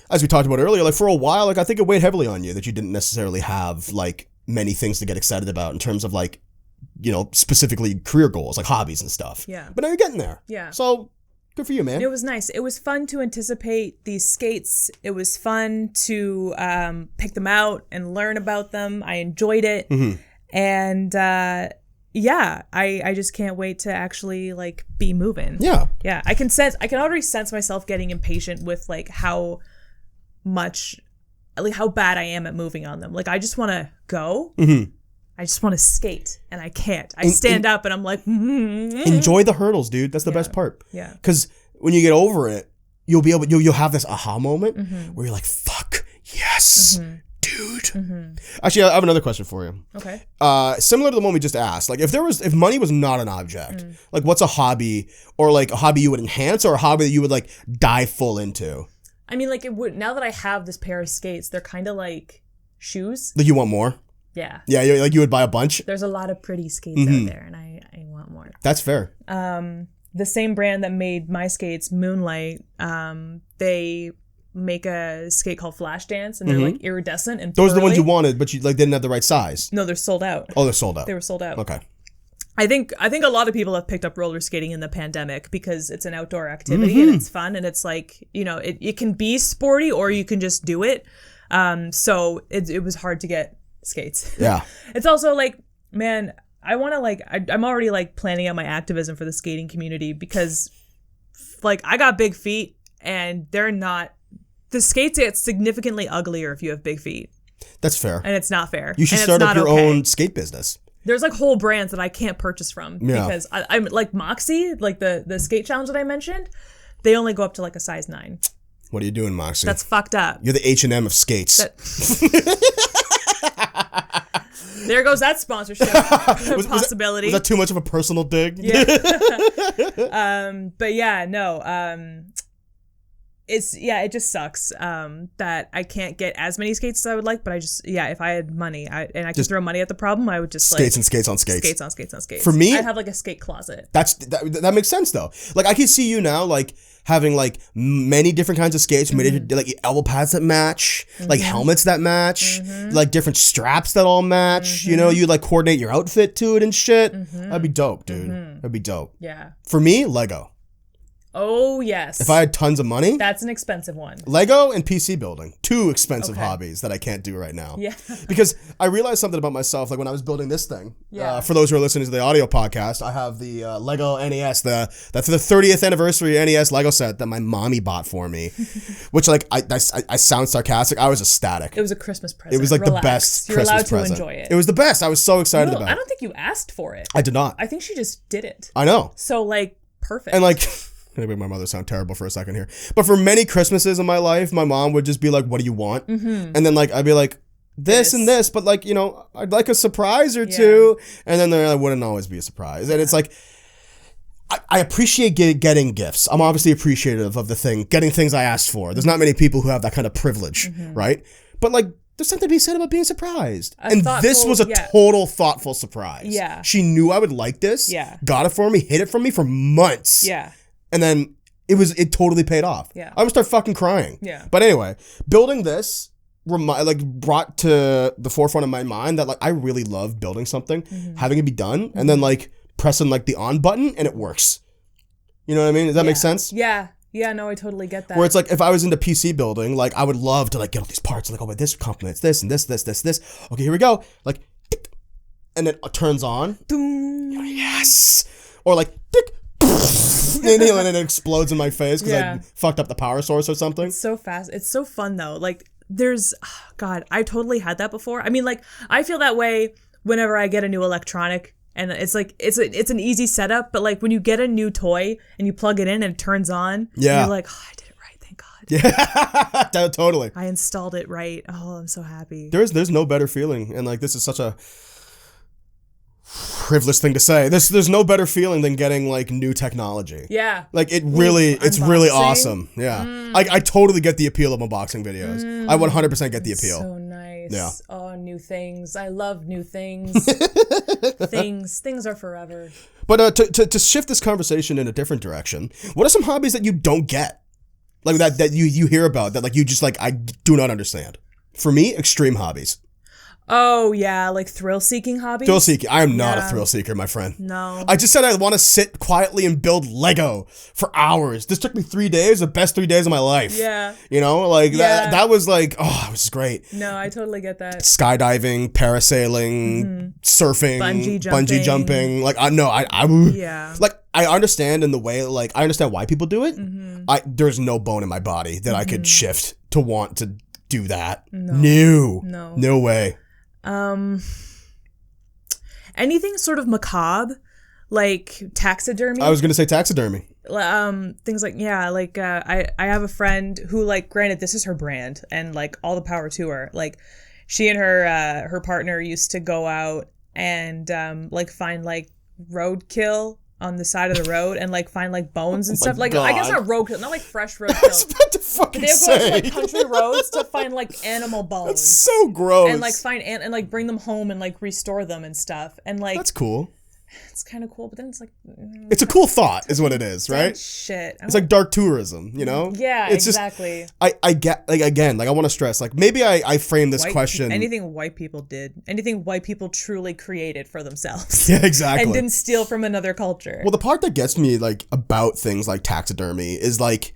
S1: as we talked about earlier, like for a while, like I think it weighed heavily on you that you didn't necessarily have like many things to get excited about in terms of like, specifically career goals, like hobbies and stuff.
S2: Yeah.
S1: But now you're getting there.
S2: Yeah.
S1: So Good for you, man.
S2: It was nice. It was fun to anticipate these skates. It was fun to pick them out and learn about them. I enjoyed it. Mm-hmm. And yeah, I just can't wait to actually like be moving.
S1: Yeah.
S2: Yeah. I can already sense myself getting impatient with like how much, like how bad I am at moving on them. Like I just want to go. Mm-hmm. I just want to skate, and I can't. I stand up, and I'm like,
S1: enjoy the hurdles, dude. That's the best part.
S2: Yeah.
S1: Because when you get over it, you'll have this aha moment where you're like, "Fuck, yes, dude." Mm-hmm. Actually, I have another question for you.
S2: Okay.
S1: Similar to the one we just asked, like if money was not an object, like what's a hobby, or like a hobby you would enhance, or a hobby that you would like dive full into?
S2: I mean, like it would. Now that I have this pair of skates, they're kind of like shoes.
S1: Like you want more?
S2: Yeah.
S1: Yeah, like you would buy a bunch?
S2: There's a lot of pretty skates out there, and I want more.
S1: That's fair.
S2: The same brand that made my skates, Moonlight, they make a skate called Flashdance, and they're like iridescent and
S1: those are the ones you wanted, but you like didn't have the right size.
S2: No, they're sold out.
S1: Oh, they're sold out.
S2: They were sold out.
S1: Okay.
S2: I think a lot of people have picked up roller skating in the pandemic because it's an outdoor activity and it's fun, and it's like, you know, it can be sporty or you can just do it. So it was hard to get skates.
S1: Yeah.
S2: It's also like, man, I want to like, I'm already like planning out my activism for the skating community because like I got big feet and the skates get significantly uglier if you have big feet.
S1: That's fair.
S2: And it's not fair.
S1: You should start up your own skate business.
S2: There's like whole brands that I can't purchase from because I'm like Moxie, like the skate challenge that I mentioned, they only go up to like a size 9.
S1: What are you doing, Moxie?
S2: That's fucked up.
S1: You're the H&M of skates.
S2: There goes that sponsorship possibility.
S1: Was that too much of a personal dig?
S2: Yeah. But yeah, no. It just sucks that I can't get as many skates as I would like. But if I had money and I could throw money at the problem, I would just
S1: skates and skates on skates.
S2: Skates on skates on skates.
S1: For me,
S2: I'd have like a skate closet.
S1: That makes sense though. Like I can see you now, like having like many different kinds of skates, like elbow pads that match, like helmets that match, like different straps that all match. You know, you like coordinate your outfit to it and shit. That'd be dope, dude. That'd be dope.
S2: Yeah.
S1: For me, Lego.
S2: Oh, yes.
S1: If I had tons of money.
S2: That's an expensive one.
S1: Lego and PC building. 2 expensive hobbies that I can't do right now.
S2: Yeah.
S1: Because I realized something about myself, like when I was building this thing. Yeah. For those who are listening to the audio podcast, I have the Lego NES, that's the 30th anniversary NES Lego set that my mommy bought for me. Which, like, I sound sarcastic. I was ecstatic.
S2: It was a Christmas present.
S1: It was like the best Christmas present. You're allowed to enjoy it. It was the best. I was so excited about it.
S2: I don't think you asked for it.
S1: I did not.
S2: I think she just did it.
S1: I know.
S2: So, like, perfect.
S1: And, like... I'm gonna make my mother sound terrible for a second here. But for many Christmases in my life, my mom would just be like, what do you want? And then like I'd be like, this and this, but like, you know, I'd like a surprise or two. And then there wouldn't always be a surprise. And it's like, I appreciate getting gifts. I'm obviously appreciative of getting things I asked for. There's not many people who have that kind of privilege, right? But like, there's something to be said about being surprised. This was a total thoughtful surprise.
S2: Yeah.
S1: She knew I would like this. Yeah. Got it for me, hid it from me for months.
S2: Yeah.
S1: And then it totally paid off.
S2: Yeah.
S1: I would start fucking crying.
S2: Yeah.
S1: But anyway, building this brought to the forefront of my mind that like I really love building something, having it be done, and then like pressing like the on button and it works. You know what I mean? Does that make sense?
S2: Yeah. Yeah, no, I totally get that.
S1: Where it's like if I was into PC building, like I would love to like get all these parts, like, oh, but this complements this and this. Okay, here we go. Like, and it turns on. Yes. Or like, and it explodes in my face because I fucked up the power source or something.
S2: It's so fast. It's so fun though. Like God, I totally had that before. I mean, like I feel that way whenever I get a new electronic, and it's like it's an easy setup. But like when you get a new toy and you plug it in and it turns on, you're like, oh, I did it right. Thank God.
S1: Yeah, totally.
S2: I installed it right. Oh, I'm so happy.
S1: There's no better feeling, and like this is such a privileged thing to say. There's no better feeling than getting like new technology.
S2: Yeah.
S1: Like it's really awesome. Yeah. I totally get the appeal of unboxing videos. I 100% get the appeal.
S2: So nice.
S1: Yeah.
S2: Oh, new things. I love new things. Things are forever.
S1: But to shift this conversation in a different direction, what are some hobbies that you don't get? Like that you hear about that like you just like I do not understand. For me, extreme hobbies.
S2: Oh, yeah, like thrill-seeking hobbies?
S1: Thrill-seeking. I am not a thrill-seeker, my friend.
S2: No.
S1: I just said I want to sit quietly and build Lego for hours. This took me 3 days, the best 3 days of my life.
S2: Yeah.
S1: You know, like that was like, oh, it was great.
S2: No, I totally get that.
S1: Skydiving, parasailing, surfing, bungee jumping. Like, I like, I understand in the way, like, I understand why people do it. There's no bone in my body that I could shift to want to do that. No way.
S2: Anything sort of macabre, like taxidermy.
S1: I was gonna say taxidermy.
S2: Things like I have a friend who, like, granted this is her brand and like all the power to her. Like, she and her partner used to go out and like find like roadkill on the side of the road and like find like bones and stuff. Like,
S1: God.
S2: I guess not roadkill, not like fresh roadkill.
S1: I was about to fucking
S2: They would go to like country roads to find like animal bones.
S1: That's so gross.
S2: And like find and like bring them home and like restore them and stuff. And like,
S1: that's cool.
S2: It's kind of cool, but then it's like
S1: it's a cool thought, is what it is, right?
S2: Shit.
S1: It's like dark tourism, you know?
S2: Yeah,
S1: it's
S2: exactly.
S1: Just, I get, like, again, like, I want to stress, like, maybe I frame this question.
S2: Anything white people did, anything white people truly created for themselves.
S1: Yeah, exactly.
S2: And didn't steal from another culture.
S1: Well, the part that gets me, like, about things like taxidermy is, like,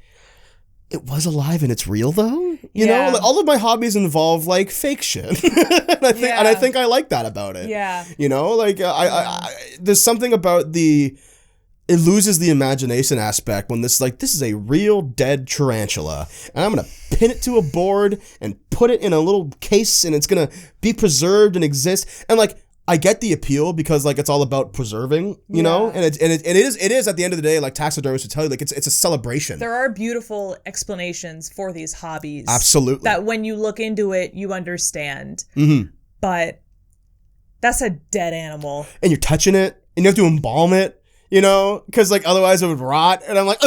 S1: it was alive and it's real, though. You know, like, all of my hobbies involve like fake shit, and I think I like that about it.
S2: Yeah.
S1: You know, like I there's something about it loses the imagination aspect when this is a real dead tarantula, and I'm gonna pin it to a board and put it in a little case, and it's gonna be preserved and exist, and like. I get the appeal because like it's all about preserving, you know, and it is at the end of the day, like taxidermists would tell you, like it's a celebration.
S2: There are beautiful explanations for these hobbies.
S1: Absolutely.
S2: That when you look into it, you understand.
S1: Mm-hmm.
S2: But that's a dead animal.
S1: And you're touching it, and you have to embalm it, you know, because like otherwise it would rot. And I'm like,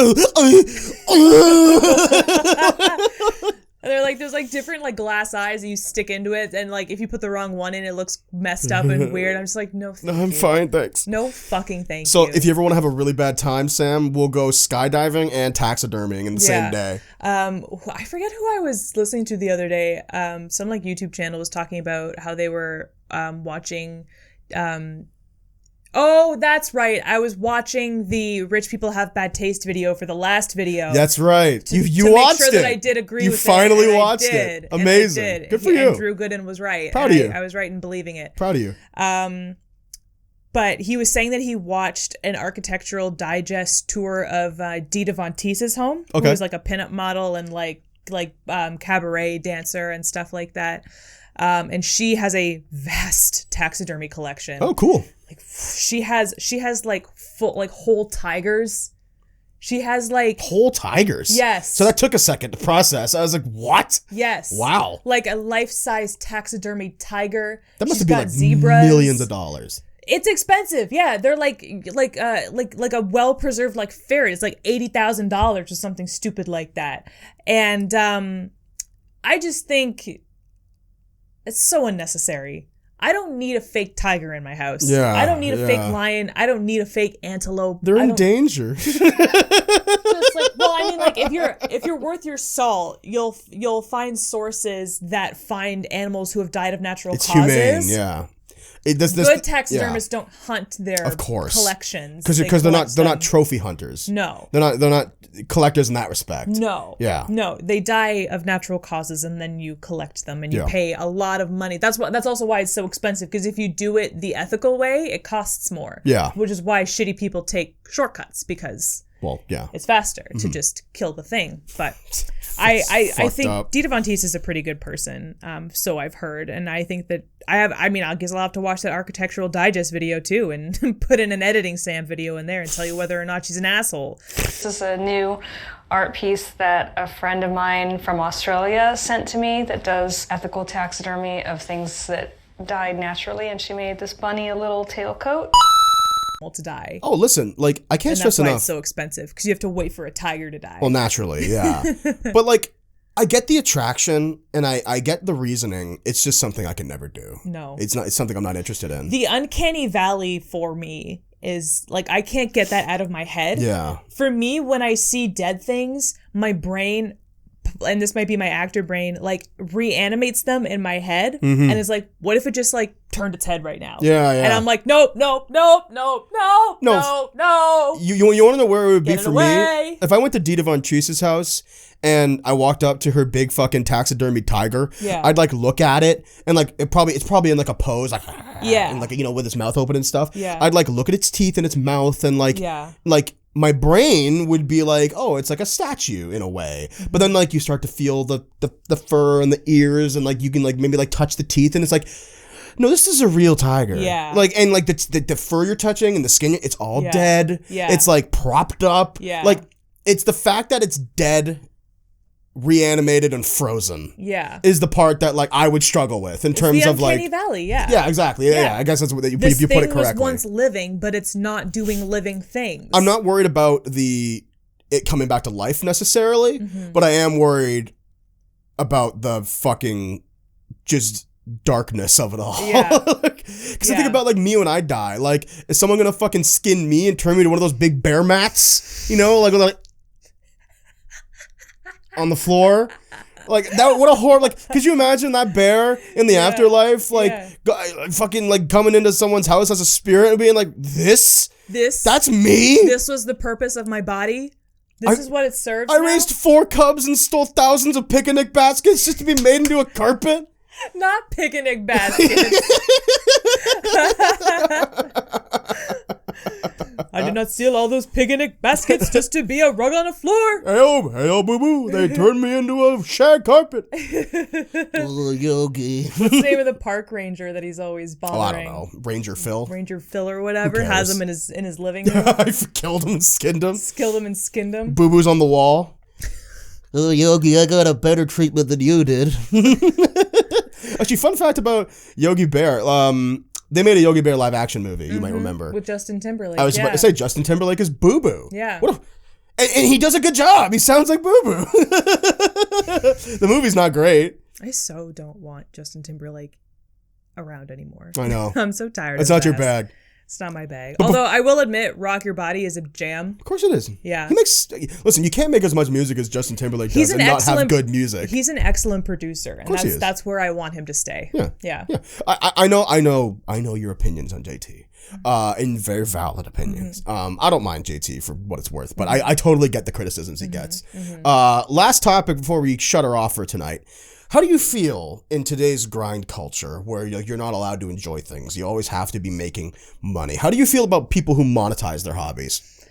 S1: And they're like, there's like different like glass eyes that you stick into it, and like if you put the wrong one in, it looks messed up and weird. I'm just like, no, thank you. I'm fine, thanks.
S2: No fucking thank you.
S1: So if you ever want to have a really bad time, Sam, we'll go skydiving and taxidermying in the same day.
S2: I forget who I was listening to the other day. Some like YouTube channel was talking about how they were watching. Oh, that's right. I was watching the Rich People Have Bad Taste video for the last video.
S1: That's right. You
S2: to
S1: watched
S2: make sure
S1: it.
S2: that I did agree with it.
S1: You finally watched
S2: it.
S1: Amazing.
S2: I did.
S1: Good for you.
S2: And Drew Gooden was right.
S1: Proud of you.
S2: I was right in believing it.
S1: Proud of you.
S2: But he was saying that he watched an architectural digest tour of Dita Von Teese's home, who was like a pinup model and like cabaret dancer and stuff like that. And she has a vast taxidermy collection.
S1: Oh, cool.
S2: Like she has like full like whole tigers. She has like
S1: whole tigers.
S2: Yes.
S1: So that took a second to process. I was like, what?
S2: Yes.
S1: Wow.
S2: Like a life-size taxidermy tiger.
S1: That must have been like
S2: zebras.
S1: Millions of dollars.
S2: It's expensive. Yeah, they're like a well-preserved like ferret. It's like $80,000 or something stupid like that. And I just think it's so unnecessary. I don't need a fake tiger in my house.
S1: Yeah,
S2: I don't need a fake lion. I don't need a fake antelope.
S1: They're in danger.
S2: Just like, well, I mean, like if you're worth your salt, you'll find sources that find animals who have died of natural causes.
S1: It's humane, yeah.
S2: Good taxidermists don't hunt their collections
S1: because they're not trophy hunters.
S2: No,
S1: they're not collectors in that respect.
S2: No, no, they die of natural causes, and then you collect them, and you pay a lot of money. That's also why it's so expensive. Because if you do it the ethical way, it costs more. Yeah, which is why shitty people take shortcuts because. Well, yeah, it's faster to just kill the thing. But I think Dita Von Teese is a pretty good person. So I've heard, and I think that I guess I'll have to watch that Architectural Digest video too, and put in an editing Sam video in there and tell you whether or not she's an asshole.
S3: This is a new art piece that a friend of mine from Australia sent to me that does ethical taxidermy of things that died naturally, and she made this bunny a little tailcoat.
S2: To die.
S1: Oh, listen, like I can't stress enough. That's why
S2: it's so expensive, because you have to wait for a tiger to die.
S1: Well, naturally, yeah. But like, I get the attraction and I get the reasoning. It's just something I can never do. No, it's something I'm not interested in.
S2: The uncanny valley for me is like I can't get that out of my head.
S1: Yeah.
S2: For me, when I see dead things, my brain and this might be my actor brain, like reanimates them in my head and is like, what if it just like turned its head right now?
S1: Yeah.
S2: And I'm like, nope. No.
S1: You want to know where it would be
S2: Get it
S1: for
S2: away.
S1: me? If I went to Dita Von Treese's house and I walked up to her big fucking taxidermy tiger, I'd like look at it and like it's probably in like a pose, like and like, you know, with its mouth open and stuff.
S2: Yeah.
S1: I'd like look at its teeth and its mouth and like my brain would be like, oh, it's like a statue in a way. But then like you start to feel the fur and the ears and like you can like maybe like touch the teeth and it's like, no, this is a real tiger.
S2: Yeah.
S1: Like, and like the fur you're touching and the skin, it's all dead.
S2: Yeah.
S1: It's like propped up.
S2: Yeah.
S1: Like, it's the fact that it's dead, reanimated, and frozen.
S2: Yeah.
S1: Is the part that like I would struggle with in terms of like.
S2: Uncanny Valley, yeah.
S1: Yeah, exactly. Yeah. I guess that's what you put it correctly.
S2: This thing was once living, but it's not doing living things.
S1: I'm not worried about it coming back to life necessarily, but I am worried about the fucking just darkness of it all.
S2: Yeah.
S1: Because I think about like me when I die. Like, is someone gonna fucking skin me and turn me to one of those big bear mats? You know, like on the floor. Like that, what a horror! Like, could you imagine that bear in the afterlife, like fucking like coming into someone's house as a spirit and being like, "This, that's me.
S2: This was the purpose of my body. This is what it serves.
S1: I raised 4 cubs and stole thousands of picnic baskets just to be made into a carpet."
S2: Not picnic baskets. I did not steal all those picnic baskets just to be a rug on a floor.
S1: Hey, boo boo. They turned me into a shag carpet. Oh, Yogi.
S2: What's the name of the park ranger that he's always bothering?
S1: I don't know. Ranger Phil.
S2: Ranger Phil or whatever has him in his living room.
S1: I killed him and skinned him.
S2: Boo
S1: boo's on the wall. Oh, Yogi, I got a better treatment than you did. Actually, fun fact about Yogi Bear. They made a Yogi Bear live action movie, you might remember.
S2: With Justin Timberlake.
S1: I was about to say Justin Timberlake is Boo Boo.
S2: Yeah.
S1: And he does a good job. He sounds like Boo Boo. The movie's not great.
S2: I so don't want Justin Timberlake around anymore.
S1: I know.
S2: I'm so tired
S1: It's
S2: of
S1: not your bag.
S2: It's not my bag. Although I will admit, Rock Your Body is a jam.
S1: Of course it is.
S2: Yeah.
S1: Listen, you can't make as much music as Justin Timberlake does and not have good music.
S2: He's an excellent producer. And
S1: he is.
S2: That's where I want him to stay.
S1: Yeah. I know your opinions on JT. And very valid opinions. I don't mind JT for what it's worth, but I totally get the criticisms he gets. Last topic before we shut her off for tonight. How do you feel in today's grind culture where you're not allowed to enjoy things? You always have to be making money. How do you feel about people who monetize their hobbies?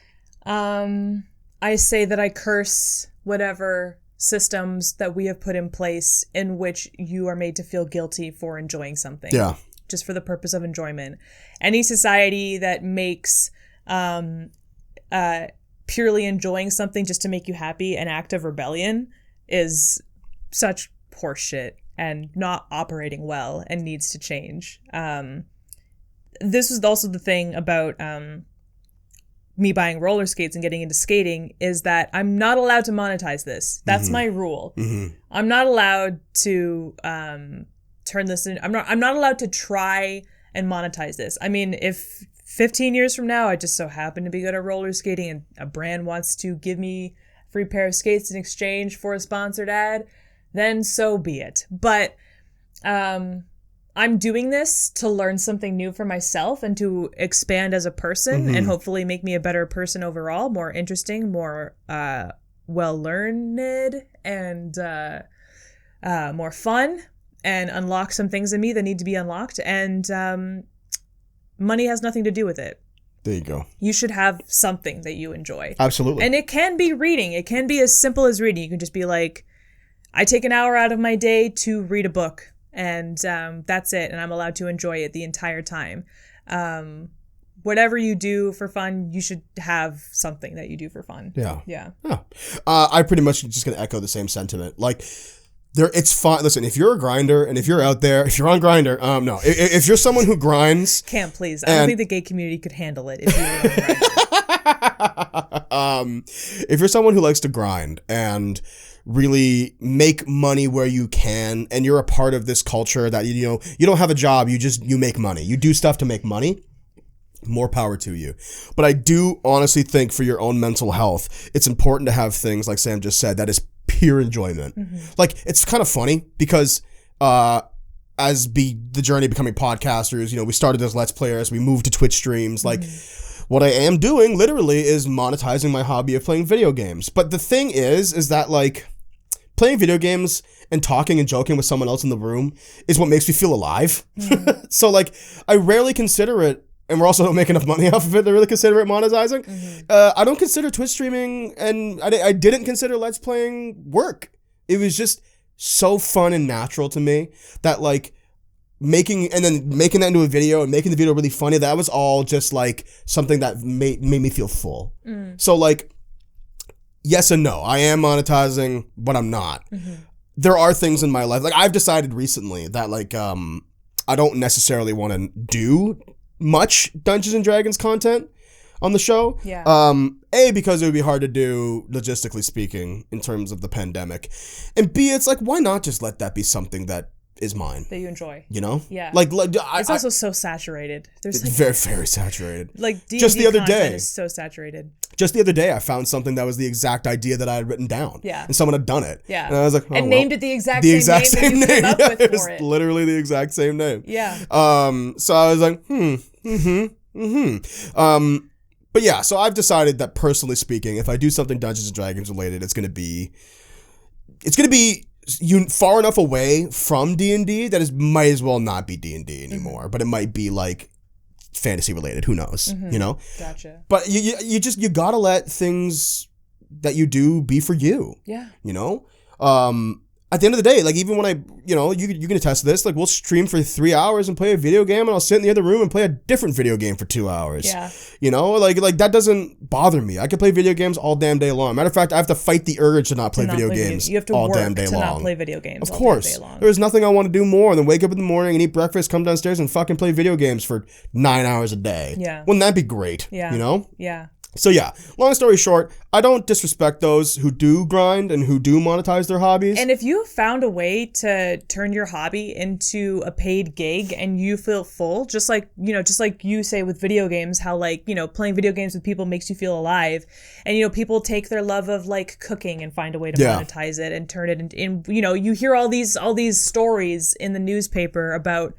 S2: I say that I curse whatever systems that we have put in place in which you are made to feel guilty for enjoying something.
S1: Yeah.
S2: Just for the purpose of enjoyment. Any society that makes purely enjoying something just to make you happy an act of rebellion is such horseshit and not operating well and needs to change. This was also the thing about me buying roller skates and getting into skating is that I'm not allowed to monetize this. That's my rule. I'm not allowed to turn this in. I'm not allowed to try and monetize this. I mean, if 15 years from now I just so happen to be good at roller skating and a brand wants to give me a free pair of skates in exchange for a sponsored ad, then so be it. But I'm doing this to learn something new for myself and to expand as a person and hopefully make me a better person overall, more interesting, more well-learned, and more fun, and unlock some things in me that need to be unlocked. And money has nothing to do with it.
S1: There you go.
S2: You should have something that you enjoy.
S1: Absolutely.
S2: And it can be reading. It can be as simple as reading. You can just be like, I take an hour out of my day to read a book, and that's it, and I'm allowed to enjoy it the entire time. Whatever you do for fun, you should have something that you do for fun.
S1: Yeah. I pretty much just going to echo the same sentiment. Like, it's fun. Listen, if you're a grinder, and if you're out there, if you're on Grindr, no. If you're someone who grinds...
S2: Can't, please. I don't think the gay community could handle it if you were on Grindr.
S1: If you're someone who likes to grind and really make money where you can, and you're a part of this culture that you don't have a job, you make money, you do stuff to make money, more power to you. But I do honestly think for your own mental health, it's important to have things like Sam just said that is pure enjoyment. Like, it's kind of funny because the journey becoming podcasters, we started as Let's Players, we moved to Twitch streams, like, what I am doing literally is monetizing my hobby of playing video games. But the thing is that, like, playing video games and talking and joking with someone else in the room is what makes me feel alive. So, like, I rarely consider it, and we're also not making enough money off of it to really consider it monetizing. I don't consider Twitch streaming, and I didn't consider Let's Playing work. It was just so fun and natural to me that, like, making that into a video and making the video really funny, that was all just, like, something that made me feel full. So, like, yes and no. I am monetizing, but I'm not. There are things in my life, like, I've decided recently that, like, I don't necessarily want to do much Dungeons and Dragons content on the show. Because it would be hard to do, logistically speaking, in terms of the pandemic. And B, it's like, why not just let that be something that is mine,
S2: that you enjoy,
S1: Yeah. Like
S2: it's also so saturated.
S1: It's like, very, very saturated.
S2: Like, D&D
S1: just the other day
S2: is so saturated.
S1: Just the other day, I found something that was the exact idea that I had written down.
S2: And
S1: someone had done it.
S2: And
S1: I was like,
S2: named it the exact same name.
S1: It was literally the exact same name. So I was like, But yeah, so I've decided that, personally speaking, if I do something Dungeons and Dragons related, it's gonna be far enough away from D&D that it might as well not be D&D anymore, but it might be, like, fantasy related. Who knows?
S2: Gotcha.
S1: But you gotta let things that you do be for you. At the end of the day, like, even when you can attest to this, like, we'll stream for 3 hours and play a video game, and I'll sit in the other room and play a different video game for 2 hours. Like that doesn't bother me. I can play video games all damn day long. Matter of fact, I have to fight the urge to not play video games
S2: you have to
S1: all
S2: work
S1: damn day
S2: to
S1: long.
S2: not play video games
S1: of course.
S2: All damn day long.
S1: There's nothing I want to do more than wake up in the morning and eat breakfast, come downstairs and fucking play video games for 9 hours a day. Wouldn't that be great? So yeah, long story short, I don't disrespect those who do grind and who do monetize their hobbies.
S2: And if you found a way to turn your hobby into a paid gig and you feel full, just like you say with video games, how, like, playing video games with people makes you feel alive. And, people take their love of, like, cooking and find a way to monetize it and turn it into, you hear all these stories in the newspaper about,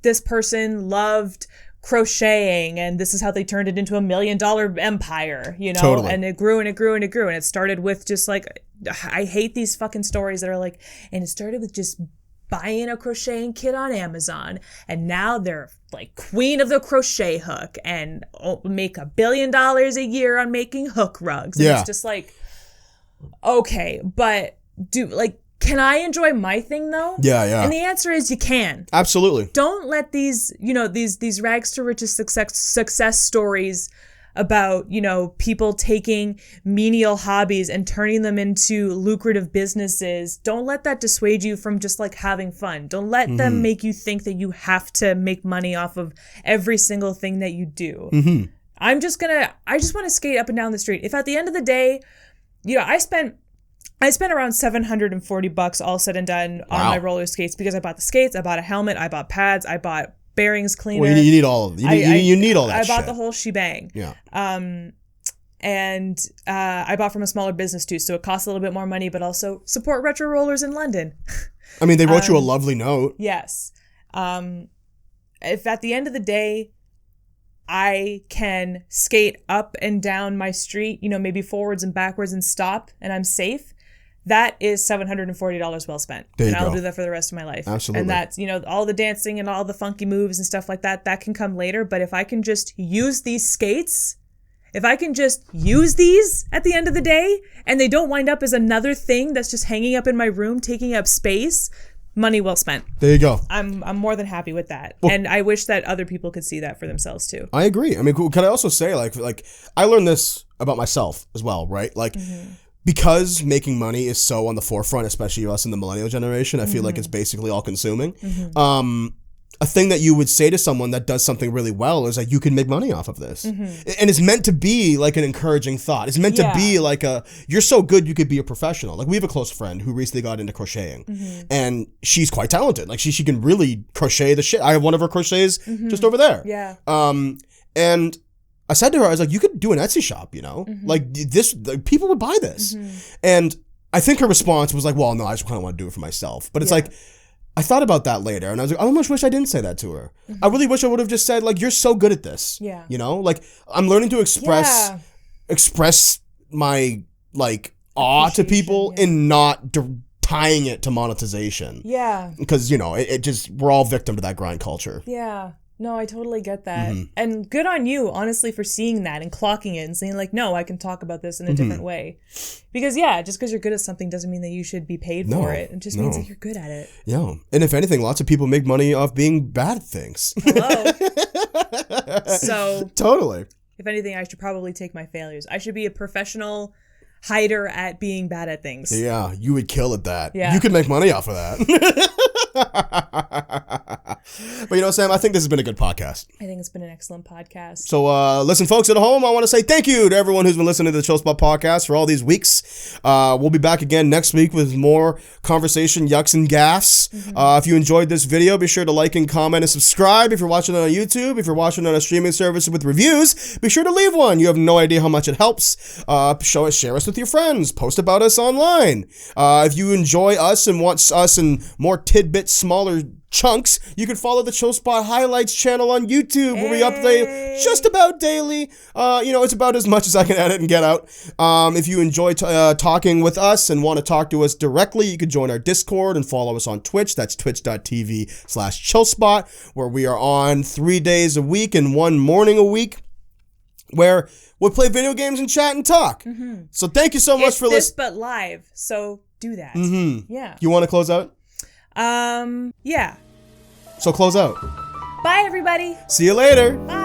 S2: this person loved crocheting and this is how they turned it into $1 million empire,
S1: Totally.
S2: And it grew and it grew and it grew, and it started with just, like, I hate these fucking stories that are like, and it started with just buying a crocheting kit on Amazon, and now they're, like, queen of the crochet hook and make $1 billion a year on making hook rugs. And it's just like, okay, but can I enjoy my thing though?
S1: Yeah.
S2: And the answer is you can.
S1: Absolutely.
S2: Don't let these rags to riches success stories about, people taking menial hobbies and turning them into lucrative businesses. Don't let that dissuade you from just, like, having fun. Don't let them make you think that you have to make money off of every single thing that you do. I just want to skate up and down the street. If at the end of the day, I spent around $740 all said and done on my roller skates, because I bought the skates, I bought a helmet, I bought pads, I bought bearings cleaner.
S1: Well, you need all of it. You need all that shit.
S2: I bought the whole shebang. And I bought from a smaller business too, so it costs a little bit more money, but also support retro rollers in London.
S1: I mean, they wrote you a lovely note.
S2: Yes. If at the end of the day, I can skate up and down my street, maybe forwards and backwards and stop, and I'm safe, that is $740 well spent. And I'll do that for the rest of my life.
S1: Absolutely.
S2: And that's, all the dancing and all the funky moves and stuff like that, that can come later. But if I can just use these skates, if I can just use these at the end of the day, and they don't wind up as another thing that's just hanging up in my room, taking up space, money well spent.
S1: There you go.
S2: I'm more than happy with that. Well, and I wish that other people could see that for themselves too.
S1: I agree. I mean, can I also say, like I learned this about myself as well, right? Like, because making money is so on the forefront, especially us in the millennial generation, I feel like it's basically all consuming. A thing that you would say to someone that does something really well is like, you can make money off of this. And it's meant to be like an encouraging thought. It's meant to be like you're so good you could be a professional. Like, we have a close friend who recently got into crocheting, and she's quite talented. Like, she can really crochet the shit. I have one of her crochets just over there. And I said to her, I was like, you could do an Etsy shop, like this, people would buy this. And I think her response was like, well, no, I just kind of want to do it for myself. But it's like, I thought about that later, and I was like, I almost wish I didn't say that to her. I really wish I would have just said, like, you're so good at this.
S2: Yeah.
S1: You know? Like, I'm learning to express my, like, awe to people and not tying it to monetization.
S2: Yeah.
S1: Because, you know, it just, we're all victim to that grind culture.
S2: Yeah. No, I totally get that. And good on you, honestly, for seeing that and clocking it and saying, like, no, I can talk about this in a different way. Because, just because you're good at something doesn't mean that you should be paid for it. It just means that you're good at it.
S1: Yeah. And if anything, lots of people make money off being bad at things.
S2: Hello. So.
S1: Totally.
S2: If anything, I should probably take my failures. I should be a professional hider at being bad at things.
S1: Yeah, you would kill at that.
S2: Yeah.
S1: You could make money off of that. But you know, Sam, I think this has been a good podcast.
S2: I think it's been an excellent podcast.
S1: So listen, folks at home, I want to say thank you to everyone who's been listening to the Chill Spot podcast for all these weeks. We'll be back again next week with more conversation, yucks, and gaffs. If you enjoyed this video, be sure to like and comment and subscribe. If you're watching on YouTube, if you're watching on a streaming service with reviews, be sure to leave one. You have no idea how much it helps. Share us with your friends. Post about us online. If you enjoy us and want us in more tidbits, smaller chunks, you can follow the Chill Spot Highlights channel on YouTube where we update just about daily. It's about as much as I can edit and get out. If you enjoy talking with us and want to talk to us directly, you can join our Discord and follow us on Twitch. That's twitch.tv/chillspot, where we are on 3 days a week and 1 morning a week, where we'll play video games and chat and talk. So thank you so much for listening.
S2: But live, so do that. Yeah.
S1: You want to close out?
S2: Yeah.
S1: So close out.
S2: Bye, everybody.
S1: See you later.
S2: Bye.